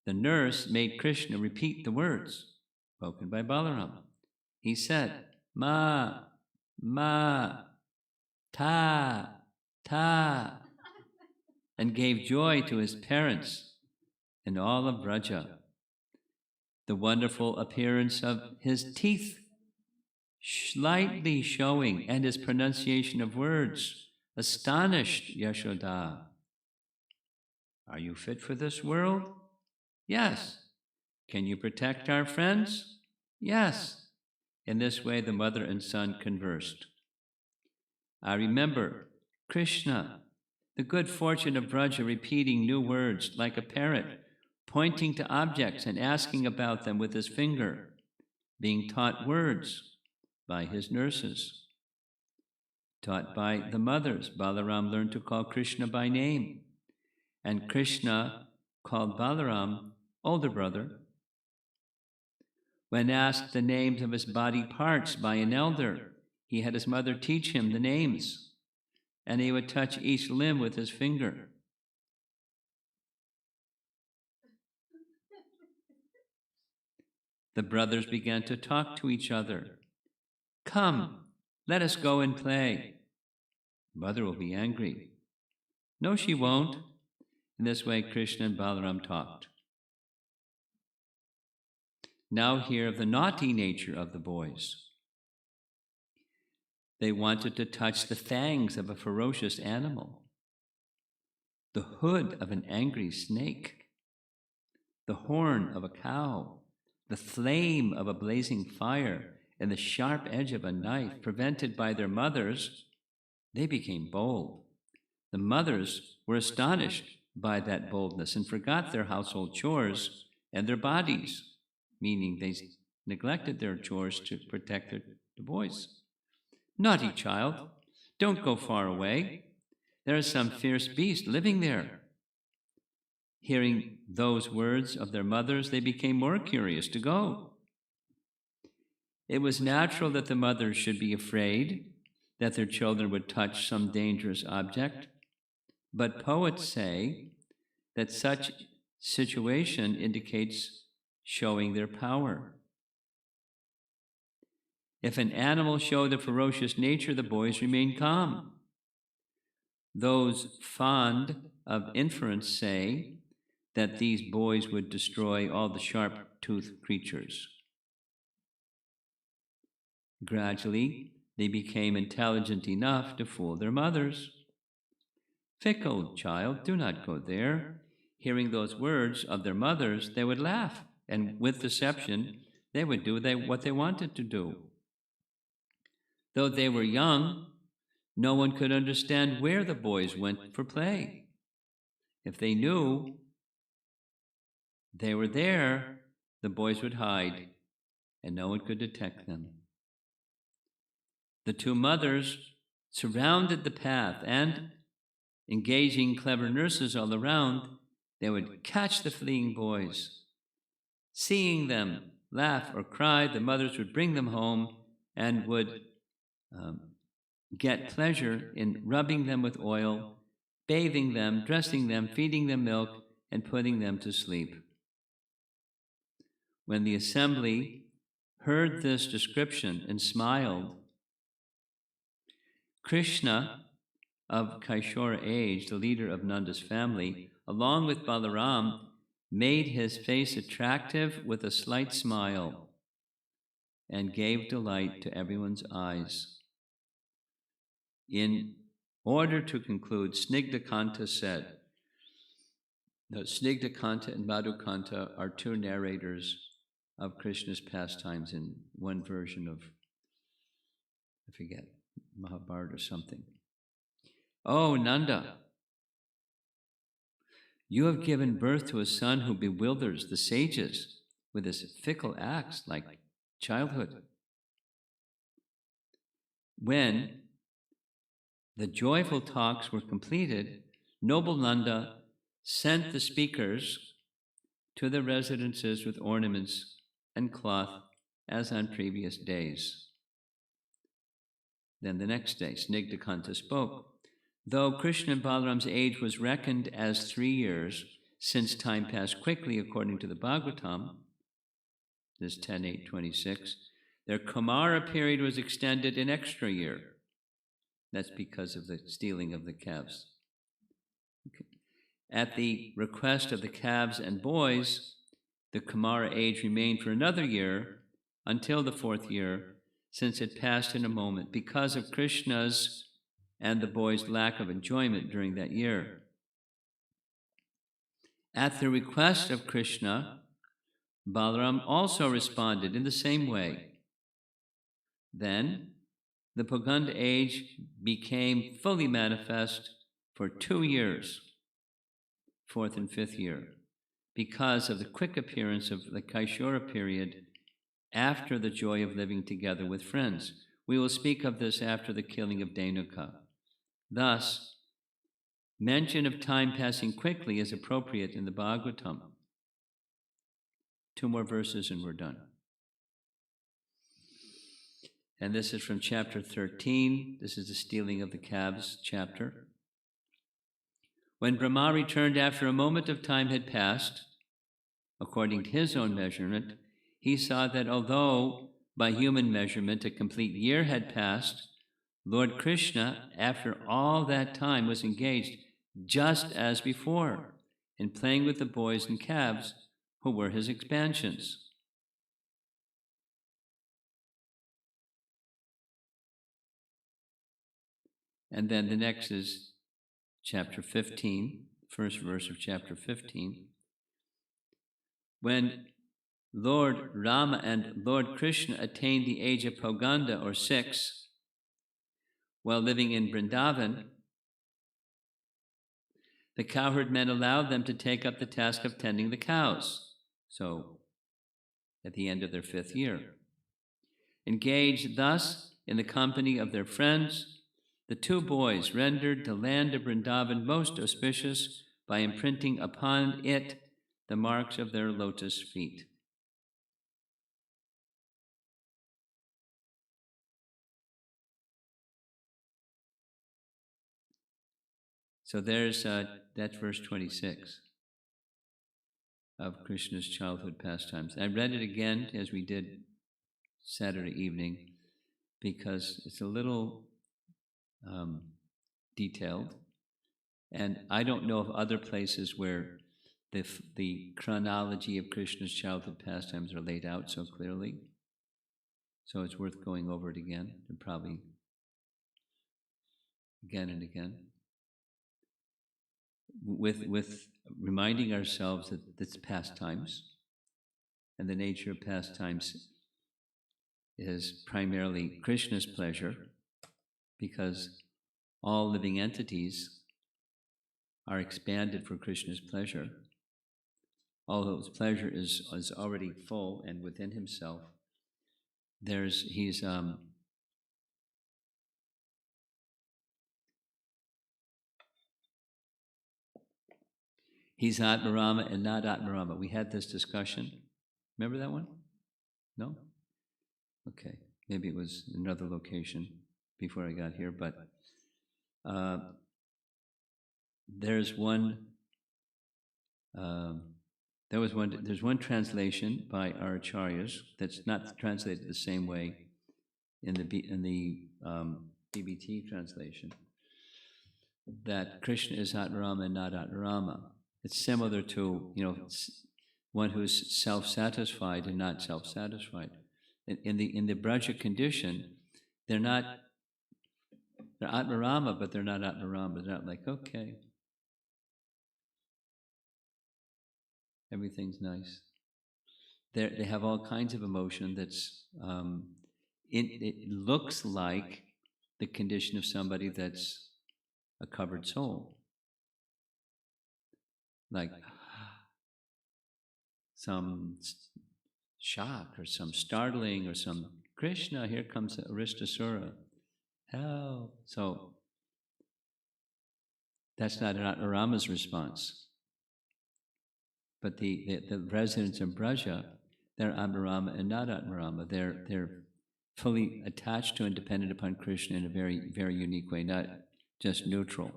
The nurse made Krishna repeat the words spoken by Balaram. He said, ma, ma, ta, ta, and gave joy to his parents and all of Vraja. The wonderful appearance of his teeth slightly showing, and his pronunciation of words astonished Yashoda. Are you fit for this world? Yes. Can you protect our friends? Yes. In this way the mother and son conversed. I remember Kṛṣṇa, the good fortune of Vraja, repeating new words like a parrot, pointing to objects and asking about them with his finger, being taught words by his nurses. Taught by the mothers, Balaram learned to call Krishna by name, and Krishna called Balaram older brother. When asked the names of his body parts by an elder, he had his mother teach him the names, and he would touch each limb with his finger. The brothers began to talk to each other. Come, let us go and play. Mother will be angry. No, she won't. In this way, Krishna and Balaram talked. Now hear of the naughty nature of the boys. They wanted to touch the fangs of a ferocious animal, the hood of an angry snake, the horn of a cow, the flame of a blazing fire, and the sharp edge of a knife. Prevented by their mothers, they became bold. The mothers were astonished by that boldness and forgot their household chores and their bodies, meaning they neglected their chores to protect the boys. Naughty child, don't go far away. There is some fierce beast living there. Hearing those words of their mothers, they became more curious to go. It was natural that the mothers should be afraid that their children would touch some dangerous object. But poets say that such situation indicates showing their power. If an animal showed a ferocious nature, the boys remained calm. Those fond of inference say that these boys would destroy all the sharp-toothed creatures. Gradually, they became intelligent enough to fool their mothers. Fickle child, do not go there. Hearing those words of their mothers, they would laugh, and with deception, they would do what they wanted to do. Though they were young, no one could understand where the boys went for play. If they knew they were there, the boys would hide, and no one could detect them. The two mothers surrounded the path, and, engaging clever nurses all around, they would catch the fleeing boys. Seeing them laugh or cry, the mothers would bring them home and would get pleasure in rubbing them with oil, bathing them, dressing them, feeding them milk, and putting them to sleep. When the assembly heard this description and smiled, Kṛṣṇa of Kṛṣṇa age, the leader of Nanda's family, along with Balaram, made his face attractive with a slight smile and gave delight to everyone's eyes. In order to conclude, Snigdhakanta said that Snigdhakanta and Madhukanta are two narrators of Krishna's pastimes in one version of, I forget, Mahabharata or something. Oh, Nanda, you have given birth to a son who bewilders the sages with his fickle acts like childhood. When the joyful talks were completed, noble Nanda sent the speakers to the residences with ornaments and cloth as on previous days. Then the next day, Snigdhakanta spoke. Though Krishna and Balaram's age was reckoned as 3 years, since time passed quickly according to the Bhagavatam, this 10:8:26, their Kumara period was extended an extra year. That's because of the stealing of the calves. Okay. At the request of the calves and boys, the Kumara age remained for another year until the 4th year, since it passed in a moment because of Krishna's and the boys' lack of enjoyment during that year. At the request of Kṛṣṇa, Balaram also responded in the same way. Then, the Puganda age became fully manifest for 2 years, 4th and 5th year, because of the quick appearance of the Kṛṣṇa period after the joy of living together with friends. We will speak of this after the killing of Dhenuka. Thus, mention of time passing quickly is appropriate in the Bhagavatam. 2 more verses and we're done. And this is from chapter 13. This is the stealing of the calves chapter. When Brahma returned after a moment of time had passed, according to his own measurement, he saw that although by human measurement a complete year had passed, Lord Kṛṣṇa, after all that time, was engaged just as before in playing with the boys and calves who were his expansions. And then the next is chapter 15, first verse of chapter 15. When Lord Rama and Lord Kṛṣṇa attained the age of Puganda, or 6, while living in Vrindavan, the cowherd men allowed them to take up the task of tending the cows. So, at the end of their 5th year. Engaged thus in the company of their friends, the 2 boys rendered the land of Vrindavan most auspicious by imprinting upon it the marks of their lotus feet. So there's that's verse 26 of Krishna's childhood pastimes. I read it again as we did Saturday evening because it's a little um, detailed, and I don't know of other places where the chronology of Krishna's childhood pastimes are laid out so clearly. So it's worth going over it again, and probably again and again, with reminding ourselves that it's pastimes, and the nature of pastimes is primarily Krishna's pleasure, because all living entities are expanded for Krishna's pleasure. Although his pleasure is already full and within himself, he's Atmarama and not Atmarama. We had this discussion. Remember that one? No? Okay. Maybe it was another location before I got here, but there's one. There's one translation by our acharyas that's not translated the same way in the BBT translation, that Krishna is Atmarama and not Atmarama. It's similar to, one who's self-satisfied and not self-satisfied. In the Braja condition, they're Atmarama, but they're not Atmarama. They're not like, okay, everything's nice. They have all kinds of emotion that's, it looks like the condition of somebody that's a covered soul. Like some shock or some startling or some, Krishna, here comes Aristasura. Help. So that's not Rama's response. But the residents of Braja, they're Atmarama and not Atmarama. They're fully attached to and dependent upon Krishna in a very, very unique way, not just neutral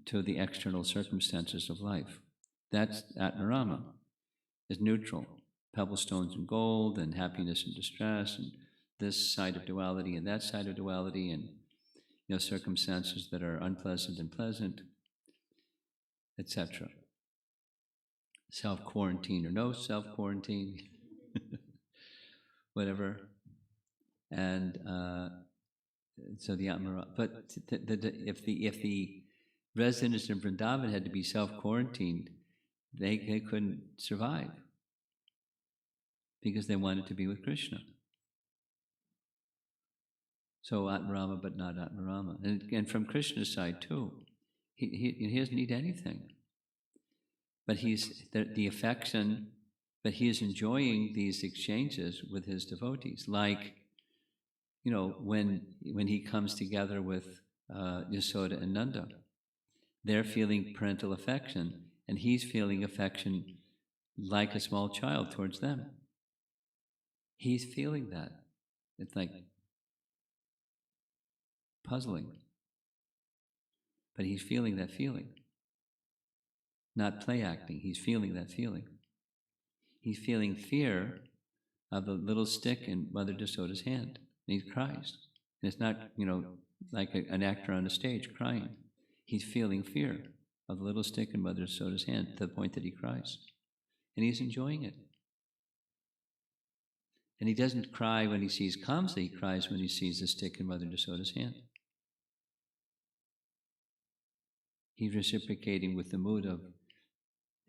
to the external circumstances of life. That's Atmarama, is neutral. Pebble stones and gold, and happiness and distress, and this side of duality and that side of duality, and circumstances that are unpleasant and pleasant, etc. Self-quarantine or no self-quarantine, whatever. And so the Atmara, but if the residents of Vrindavan had to be self-quarantined, they couldn't survive because they wanted to be with Krishna. So Atmarama, but not Atmarama. And from Krishna's side too, he doesn't need anything. But he's the affection, but he is enjoying these exchanges with his devotees. Like, when he comes together with Yasoda and Nanda, they're feeling parental affection, and he's feeling affection like a small child towards them. He's feeling that. It's like puzzling. But he's feeling that feeling. Not play acting, he's feeling that feeling. He's feeling fear of the little stick in Mother Yasoda's hand, and he cries. And it's not, like an actor on a stage crying. He's feeling fear of the little stick in Mother Yasoda's hand to the point that he cries. And he's enjoying it. And he doesn't cry when he sees Kamsa, he cries when he sees the stick in Mother Yasoda's hand. He's reciprocating with the mood of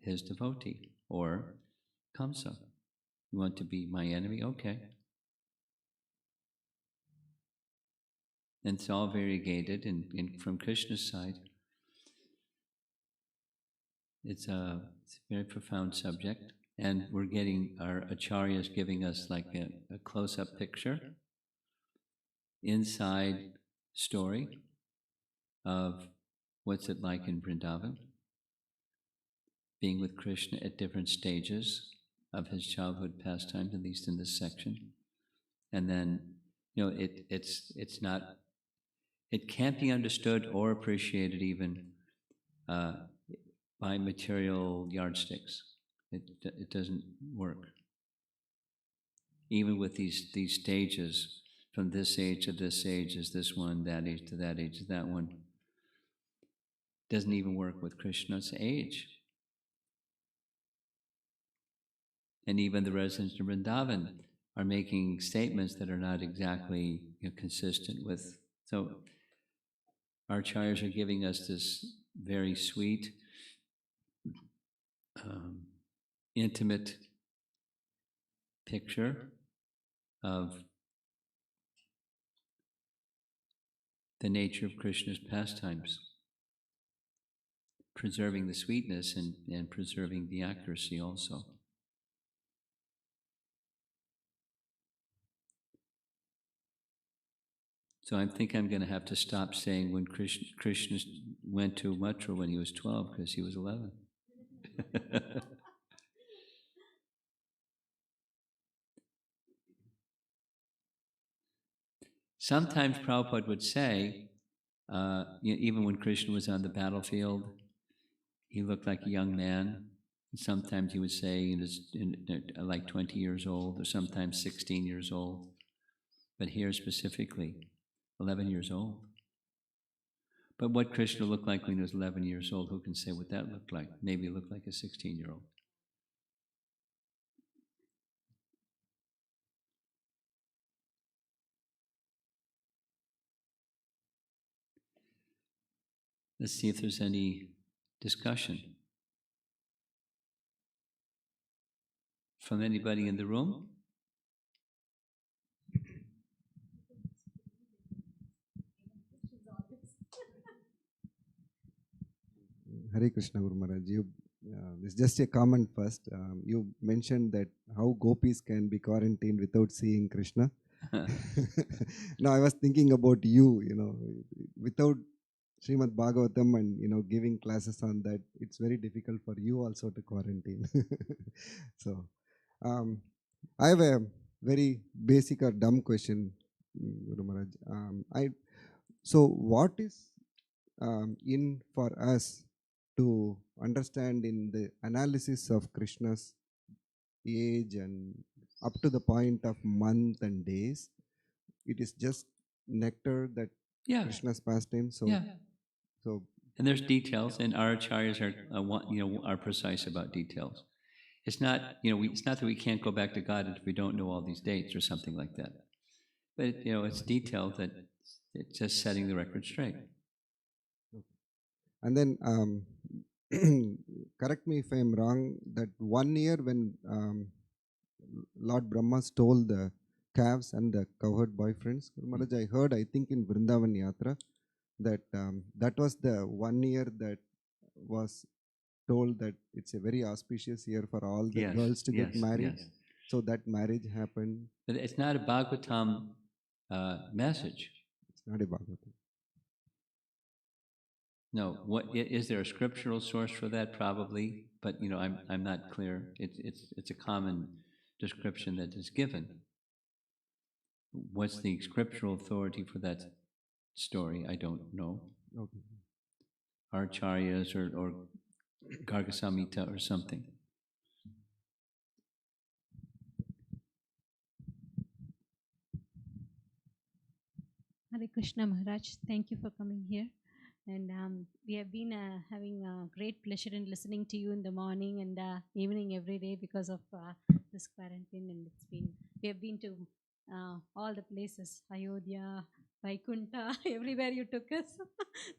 his devotee, or Kamsa. You want to be my enemy? Okay. And it's all variegated, and from Krishna's side, it's a very profound subject, and we're getting our acharyas giving us like a close-up picture, inside story of what's it like in Vrindavan, being with Krishna at different stages of his childhood pastimes, at least in this section. And then, it's not, it can't be understood or appreciated even uh, by material yardsticks. It doesn't work. Even with these stages, from this age to this age is this one, that age to that age is that one, doesn't even work with Krishna's age. And even the residents of Vrindavan are making statements that are not exactly consistent with. So our acharyas are giving us this very sweet, um, intimate picture of the nature of Krishna's pastimes, preserving the sweetness and preserving the accuracy also. So I think I'm going to have to stop saying when Krishna went to Mathura when he was 12, because he was 11. Sometimes Prabhupada would say, even when Krishna was on the battlefield, he looked like a young man. Sometimes he would say like 20 years old, or sometimes 16 years old. But here specifically, 11 years old. But what Krishna looked like when he was 11 years old, who can say what that looked like? Maybe he looked like a 16-year-old. Let's see if there's any discussion from anybody in the room. Hare Krishna Guru Maharaj. It's just a comment first. You mentioned that how gopis can be quarantined without seeing Krishna. Now I was thinking about you, without Srimad Bhagavatam and giving classes on that, it's very difficult for you also to quarantine. So I have a very basic or dumb question, Guru Maharaj. So what is in for us to understand in the analysis of Krishna's age and up to the point of month and days, it is just nectar that Krishna's pastime. So, so and there's details, and our acharyas are precise about details. It's not it's not that we can't go back to God if we don't know all these dates or something like that. But it's detailed that it's just setting the record straight. And then, correct me if I'm wrong, that 1 year when Lord Brahma stole the calves and the cowherd boyfriends, Maharaj, I heard, I think in Vrindavan Yatra, that that was the 1 year that was told that it's a very auspicious year for all the girls to get married. Yes. So that marriage happened. But it's not a Bhagavatam message. It's not a Bhagavatam. No, is there a scriptural source for that? Probably, but I'm not clear. It's a common description that is given. What's the scriptural authority for that story? I don't know. Okay. Acharyas or Garga Samhita or something. Hare Krishna Maharaj, thank you for coming here. And we have been having great pleasure in listening to you in the morning and evening every day because of this quarantine. And we have been to all the places, Ayodhya, Vaikunta, everywhere you took us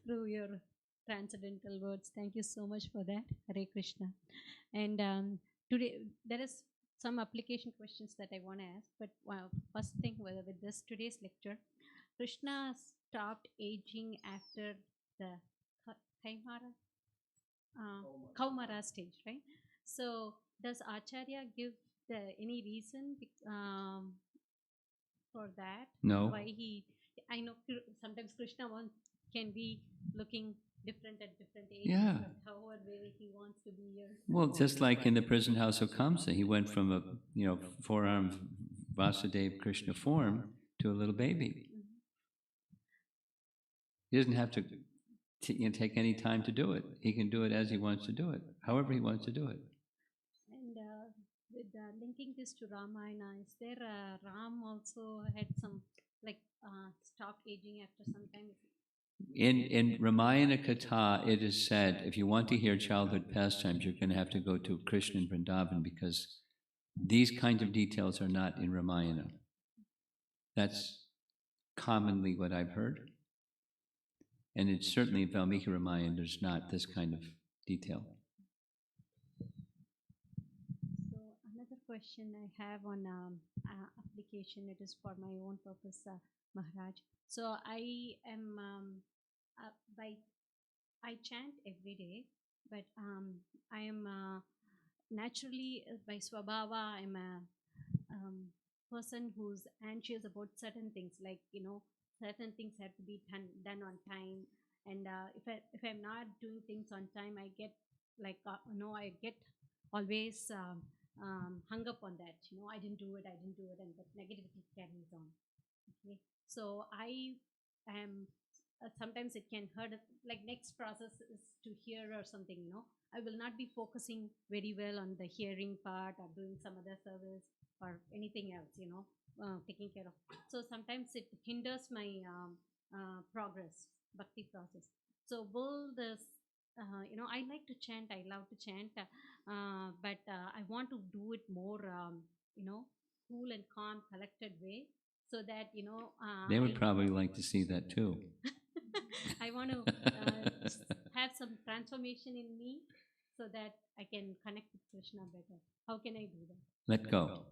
through your transcendental words. Thank you so much for that. Hare Krishna. And today there is some application questions that I want to ask. But first thing, with this today's lecture, Krishna stopped aging after the Kaumara stage, right? So does Acharya give any reason for that? No. Why I know sometimes Krishna can be looking different at different ages. Yeah. However way he wants to be here. Well, just like in the prison house of Kamsa, he went from a four-armed Vasudeva Krishna form to a little baby. He doesn't have to take any time to do it. He can do it as he wants to do it, however he wants to do it. And with linking this to Ramayana, is there Ram also had some like stop aging after some time? In Ramayana Katha, it is said, if you want to hear childhood pastimes, you're going to have to go to Krishna and Vrindavan, because these kinds of details are not in Ramayana. That's commonly what I've heard. And it's certainly in Valmiki Ramayana, there's not this kind of detail. So another question I have on application, it is for my own purpose, Maharaj. So I am I chant every day, but I am naturally by swabhava I'm a person who's anxious about certain things, like certain things have to be done on time, and if I'm not doing things on time, I get like I get always hung up on that. I didn't do it, and that negativity carries on. Okay, so I am sometimes it can hurt. Like next process is to hear or something. I will not be focusing very well on the hearing part or doing some other service or anything else. Taking care of. So sometimes it hinders my progress, bhakti process. So will this, I like to chant, I love to chant, but I want to do it more, cool and calm, collected way, so that They would probably like to see that too. I want to have some transformation in me, so that I can connect with Krishna better. How can I do that? Let go.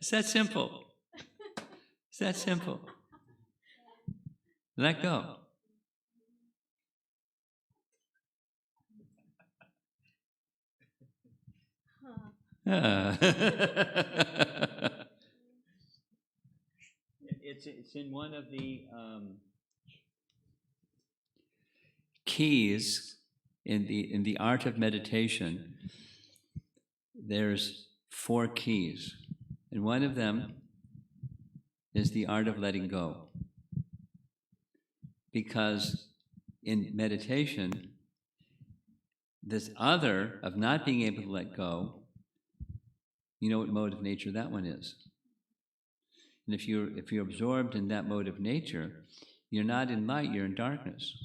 It's that simple. It's that simple. Let go. It's in one of the keys in the art of meditation. There's 4 keys, and one of them is the art of letting go. Because in meditation, this other of not being able to let go, you know what mode of nature that one is. And if you're absorbed in that mode of nature, you're not in light, you're in darkness.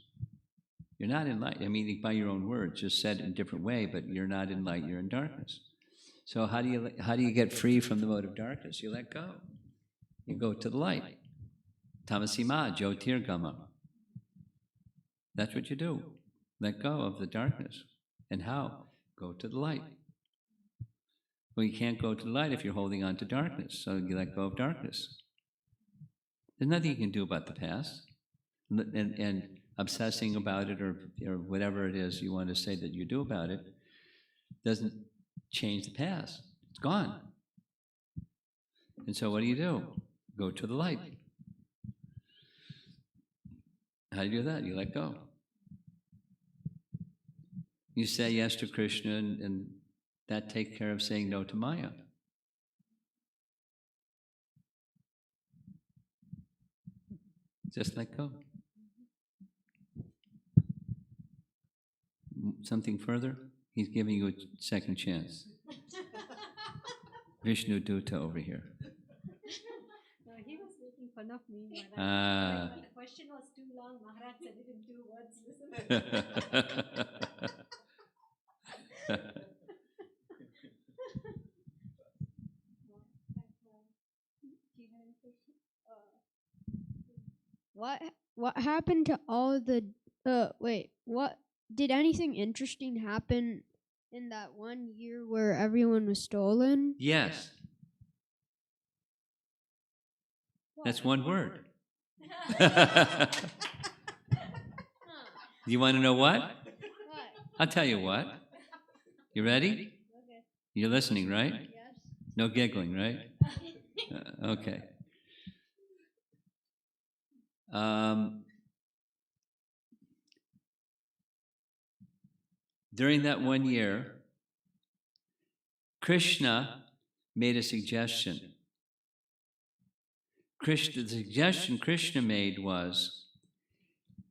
You're not in light. I mean, by your own words, just said in a different way, but you're not in light, you're in darkness. So how do you get free from the mode of darkness? You let go. You go to the light. Tamasima jyotirgama. That's what you do. Let go of the darkness. And how? Go to the light. Well, you can't go to the light if you're holding on to darkness, so you let go of darkness. There's nothing you can do about the past. And obsessing about it, or whatever it is you want to say that you do about it, doesn't change the past. It's gone. And so what do? Go to the light. How do you do that? You let go. You say yes to Krishna, and that takes care of saying no to Maya. Just let go. Something further? He's giving you a second chance. Vishnu Dutta over here. No, he was making fun of me. Ah. The question was too long. Maharaj said it in 2 words. Listen. What happened to all the what did anything interesting happen in that one year where everyone was stolen? Yes. That's one word. You want to know what? What? I'll tell you what. You ready? Okay. You're listening, right? Yes. No giggling, right? Okay. During that one year, Kṛṣṇa made a suggestion Krishna, the suggestion Krishna made was,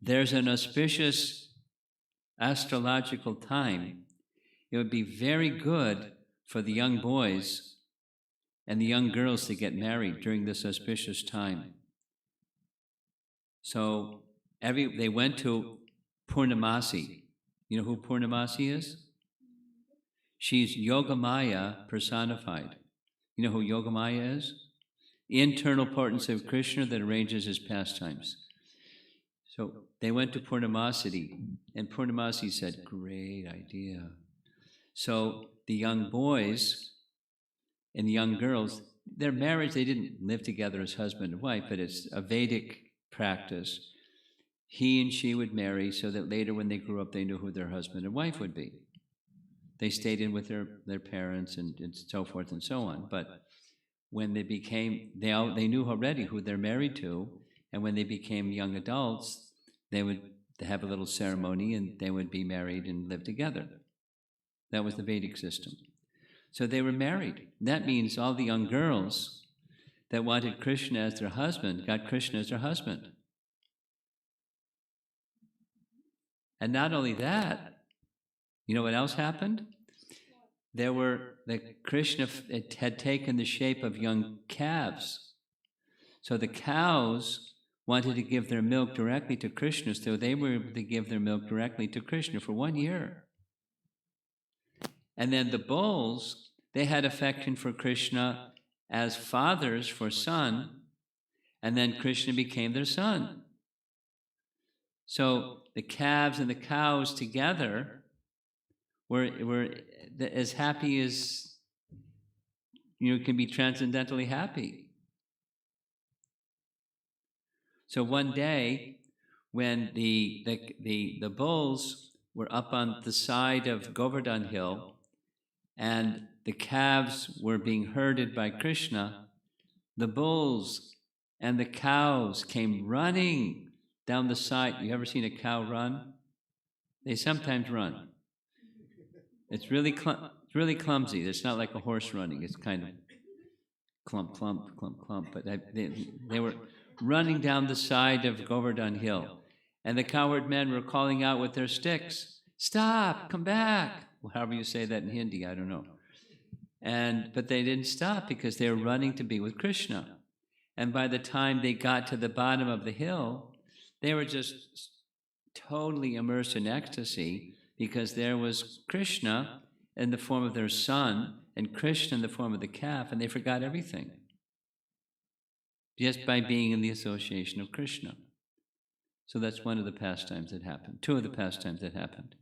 there's an auspicious astrological time. It would be very good for the young boys and the young girls to get married during this auspicious time. So they went to Purnamasi. You know who Purnamasi is? She's Yogamaya personified. You know who Yogamaya is? The internal potency of Krishna that arranges his pastimes. So they went to Purnamasi, and Purnamasi said, great idea. So the young boys and the young girls, their marriage, they didn't live together as husband and wife, but it's a Vedic practice. He and she would marry so that later when they grew up, they knew who their husband and wife would be. They stayed in with their parents and so forth and so on. But when they became, they knew already who they're married to, and when they became young adults, they would have a little ceremony and they would be married and live together. That was the Vedic system. So they were married. That means all the young girls that wanted Krishna as their husband got Krishna as their husband. And not only that, you know what else happened? Krishna had taken the shape of young calves. So the cows wanted to give their milk directly to Krishna, so they were able to give their milk directly to Krishna for 1 year. And then the bulls, they had affection for Krishna as fathers for son, and then Krishna became their son. So the calves and the cows together were as happy as can be transcendentally happy. So one day, when the bulls were up on the side of Govardhan Hill, and the calves were being herded by Krishna, the bulls and the cows came running down the side. You ever seen a cow run? They sometimes run. It's really clumsy. It's not like a horse running. It's kind of clump, clump, clump, clump. But they were running down the side of Govardhan Hill. And the cowherd men were calling out with their sticks, "Stop, come back." Well, however you say that in Hindi, I don't know. But they didn't stop because they were running to be with Krishna. And by the time they got to the bottom of the hill, they were just totally immersed in ecstasy because there was Krishna in the form of their son and Krishna in the form of the calf, and they forgot everything just by being in the association of Krishna. So that's one of the pastimes that happened, two of the pastimes that happened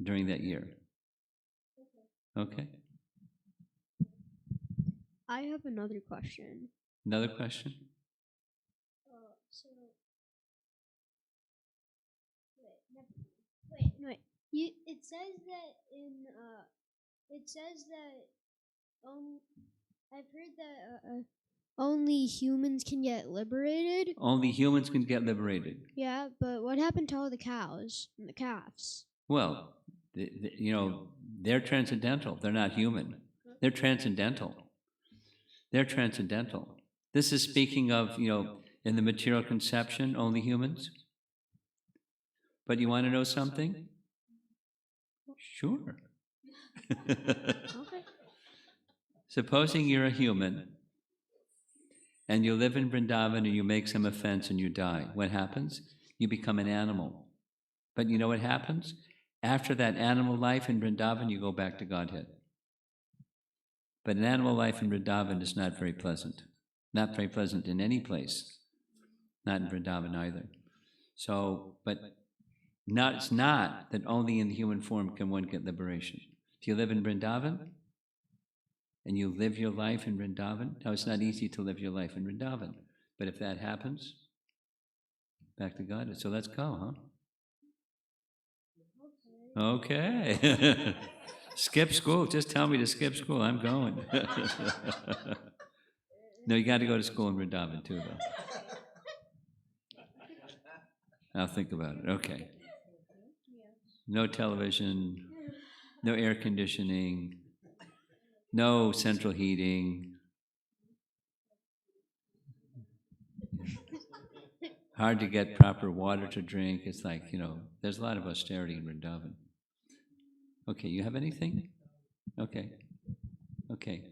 during that year. Okay? I have another question. Another question? Wait. It says that I've heard that only humans can get liberated. Only humans can get liberated. Yeah, but what happened to all the cows and the calves? Well, they're transcendental. They're not human. They're transcendental. They're transcendental. This is speaking of, in the material conception, only humans. But you want to know something? Sure. Okay. Supposing you're a human and you live in Vrindavan and you make some offense and you die. What happens? You become an animal. But you know what happens? After that animal life in Vrindavan, you go back to Godhead. But an animal life in Vrindavan is not very pleasant. Not very pleasant in any place. Not in Vrindavan either. So, it's not that only in the human form can one get liberation. If you live in Vrindavan, and you live your life in Vrindavan, now it's not easy to live your life in Vrindavan, but if that happens, back to God. So let's go, huh? Okay. Skip school. Just tell me to skip school. I'm going. No, you got to go to school in Vrindavan too, though. I'll think about it. Okay. No television, no air conditioning, no central heating. hard to get proper water to drink. It's like, there's a lot of austerity in Vrindavan. Okay, you have anything? Okay, okay.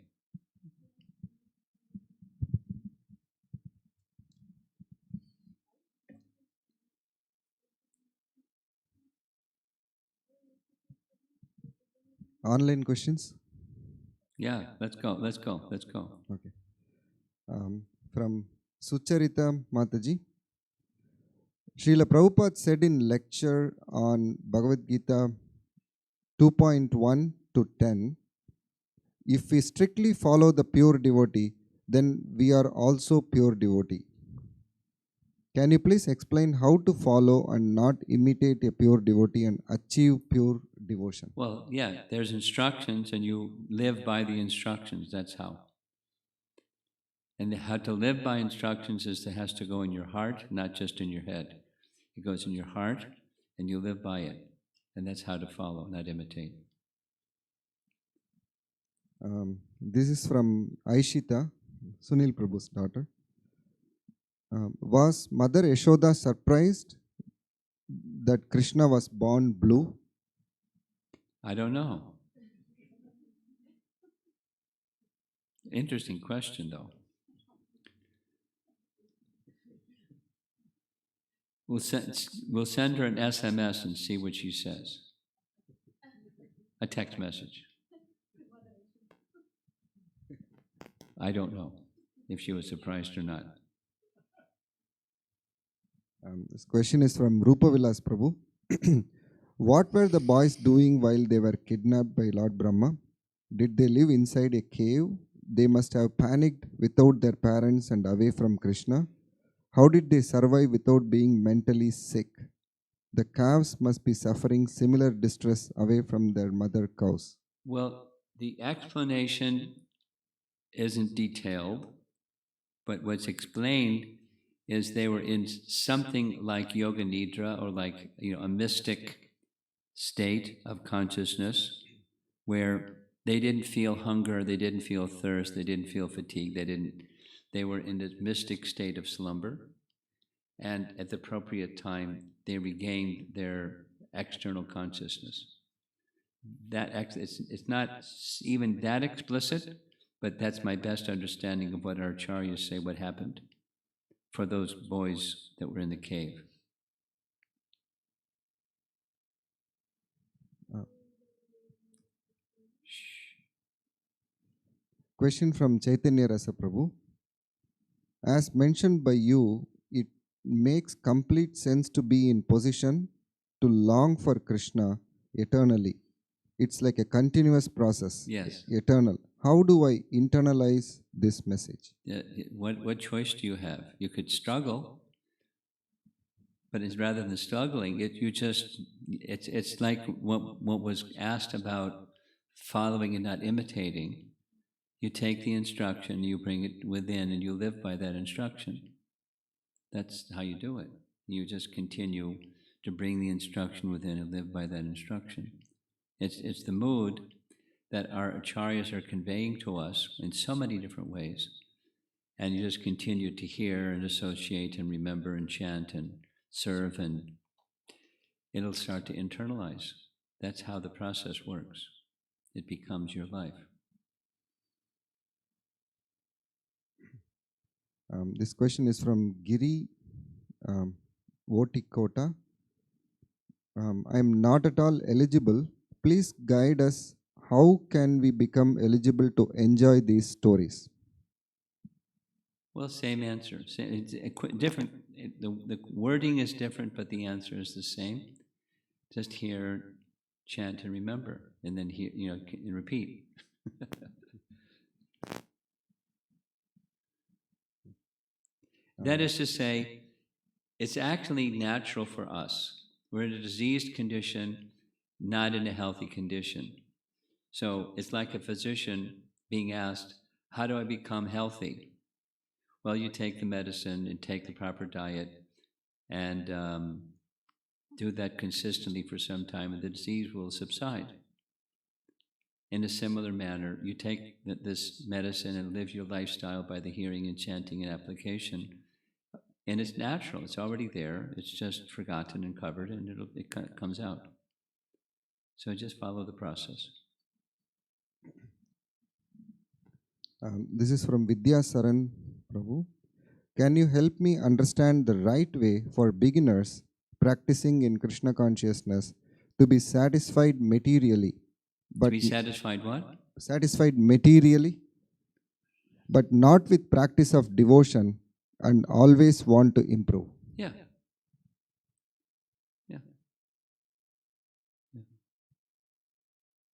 Online questions? Yeah, let's go, let's go, let's go. Okay. From Sucharita Mataji. Srila Prabhupada said in lecture on Bhagavad Gita 2.1 to 10, if we strictly follow the pure devotee, then we are also pure devotee. Can you please explain how to follow and not imitate a pure devotee and achieve pure devotion? Well, yeah, there's instructions and you live by the instructions, that's how. And how to live by instructions has to go in your heart, not just in your head. It goes in your heart and you live by it. And that's how to follow, not imitate. This is from Aishita, Sunil Prabhu's daughter. Was Mother Yashoda surprised that Krishna was born blue? I don't know. Interesting question, though. We'll send her an SMS and see what she says. A text message. I don't know if she was surprised or not. This question is from Rupa Vilas Prabhu. What were the boys doing while they were kidnapped by Lord Brahma? Did they live inside a cave? They must have panicked without their parents and away from Krishna. How did they survive without being mentally sick? The calves must be suffering similar distress away from their mother cows. Well, the explanation isn't detailed, but what's explained is they were in something like yoga nidra, or like a mystic state of consciousness where they didn't feel hunger, they didn't feel thirst, they didn't feel fatigue, they were in this mystic state of slumber, and at the appropriate time they regained their external consciousness. It's not even that explicit, but that's my best understanding of what our acharyas say what happened for those boys that were in the cave. Question from Chaitanya Rasa Prabhu. As mentioned by you, it makes complete sense to be in position to long for Krishna eternally. It's like a continuous process. Yes. Eternal. How do I internalize this message? What choice do you have? You could struggle, but rather than struggling, it's like what was asked about following and not imitating. You take the instruction, you bring it within, and you live by that instruction. That's how you do it. You just continue to bring the instruction within and live by that instruction. It's the mood that our acharyas are conveying to us in so many different ways. And you just continue to hear and associate and remember and chant and serve, and it'll start to internalize. That's how the process works. It becomes your life. This question is from Giri Votikota. I am not at all eligible. Please guide us. How can we become eligible to enjoy these stories? Well, same answer. It's different. The wording is different, but the answer is the same. Just hear, chant, and remember, and then hear, and repeat. That is to say, it's actually natural for us. We're in a diseased condition, not in a healthy condition. So it's like a physician being asked, how do I become healthy? Well, you take the medicine and take the proper diet and do that consistently for some time, and the disease will subside. In a similar manner, you take this medicine and live your lifestyle by the hearing and chanting and application. And it's natural, it's already there, it's just forgotten and covered, and it comes out. So just follow the process. This is from Vidya Saran Prabhu. Can you help me understand the right way for beginners practicing in Krishna consciousness to be satisfied materially? To But be satisfied what? satisfied materially, but not with practice of devotion and always want to improve. Yeah. Yeah.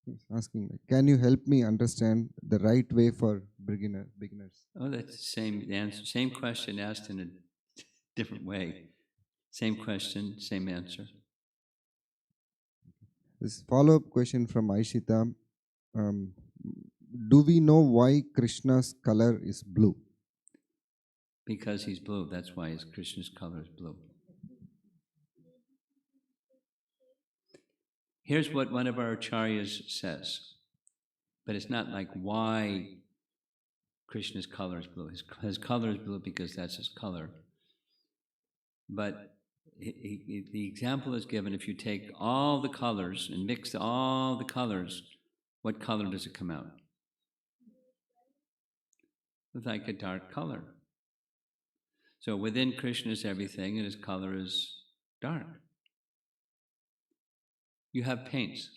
He's asking, can you help me understand the right way for beginners? Oh, that's the same answer, same question asked in a different way. Same question, same answer. This follow-up question from Aishita. Um, do we know why Krishna's color is blue? Because he's blue, that's why his Krishna's color is blue. Here's what one of our acharyas says, but it's not like why Krishna's color is blue. His color is blue because that's his color. But the example is given, if you take all the colors and mix all the colors, what color does it come out? It's like a dark color. So within Krishna is everything, and his color is dark. You have paints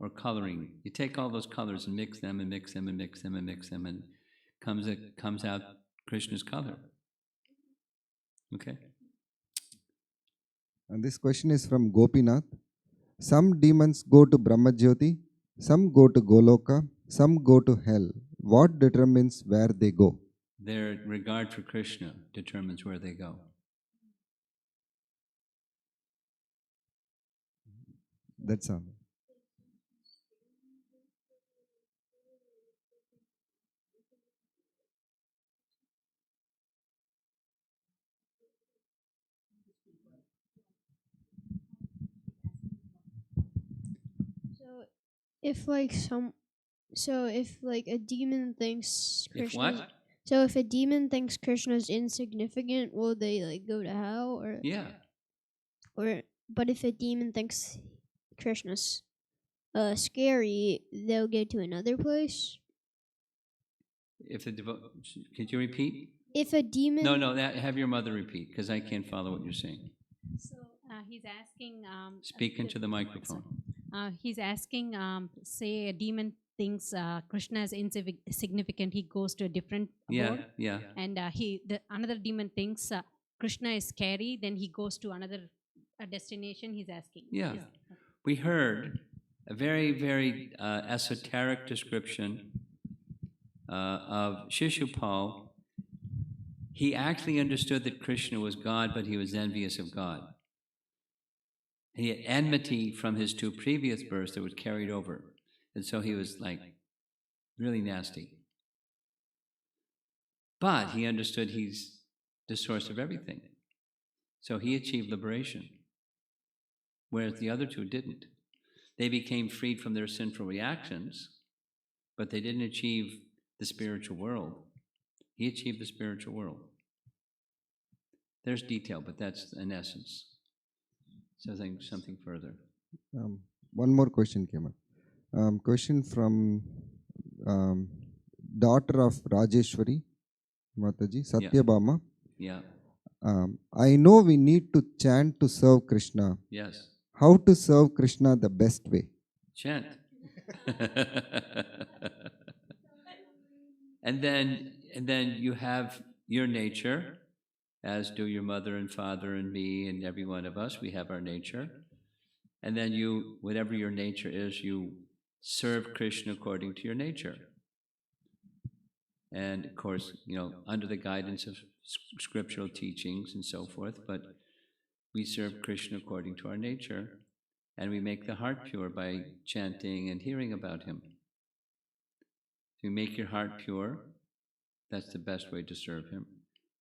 or coloring. You take all those colors and mix them and mix them and mix them and mix them, and comes out Krishna's color. Okay? And this question is from Gopinath. Some demons go to Brahmajyoti, some go to Goloka, some go to hell. What determines where they go? Their regard for Krishna determines where they go. That's all. So if like a demon thinks If Krishna's what? so if a demon thinks Krishna's insignificant, will they like go to hell Yeah. but if a demon thinks Krishna's scary, they'll go to another place? If the could you repeat? If a demon No, have your mother repeat, because I can't follow what you're saying. So he's asking. Speak into the microphone. He's asking. Say a demon thinks Krishna is insignificant. He goes to a different abode. Yeah. And another demon thinks Krishna is scary. Then he goes to another destination. He's asking. Yeah. We heard a very, very esoteric description of Shishupal. He actually understood that Krishna was God, but he was envious of God. He had enmity from his two previous births that was carried over. And so he was like really nasty. But he understood he's the source of everything. So he achieved liberation, whereas the other two didn't. They became freed from their sinful reactions, but they didn't achieve the spiritual world. He achieved the spiritual world. There's detail, but that's in essence. Something further. One more question came up. Question from daughter of Rajeshwari, Mataji, Satyabhama. Yeah. I know we need to chant to serve Krishna. Yes. How to serve Krishna the best way? Chant. and then you have your nature, as do your mother and father and me and every one of us. We have our nature. And then you, whatever your nature is, you serve Krishna according to your nature. And of course, under the guidance of scriptural teachings and so forth, but we serve Krishna according to our nature, and we make the heart pure by chanting and hearing about him. So you make your heart pure, that's the best way to serve him.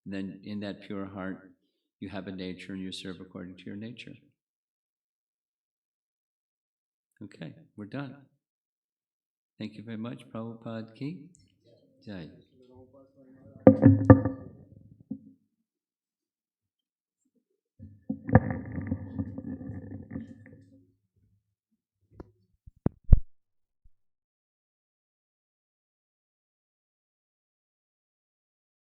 And then in that pure heart, you have a nature and you serve according to your nature. Okay, we're done. Thank you very much. Prabhupada ki Jai.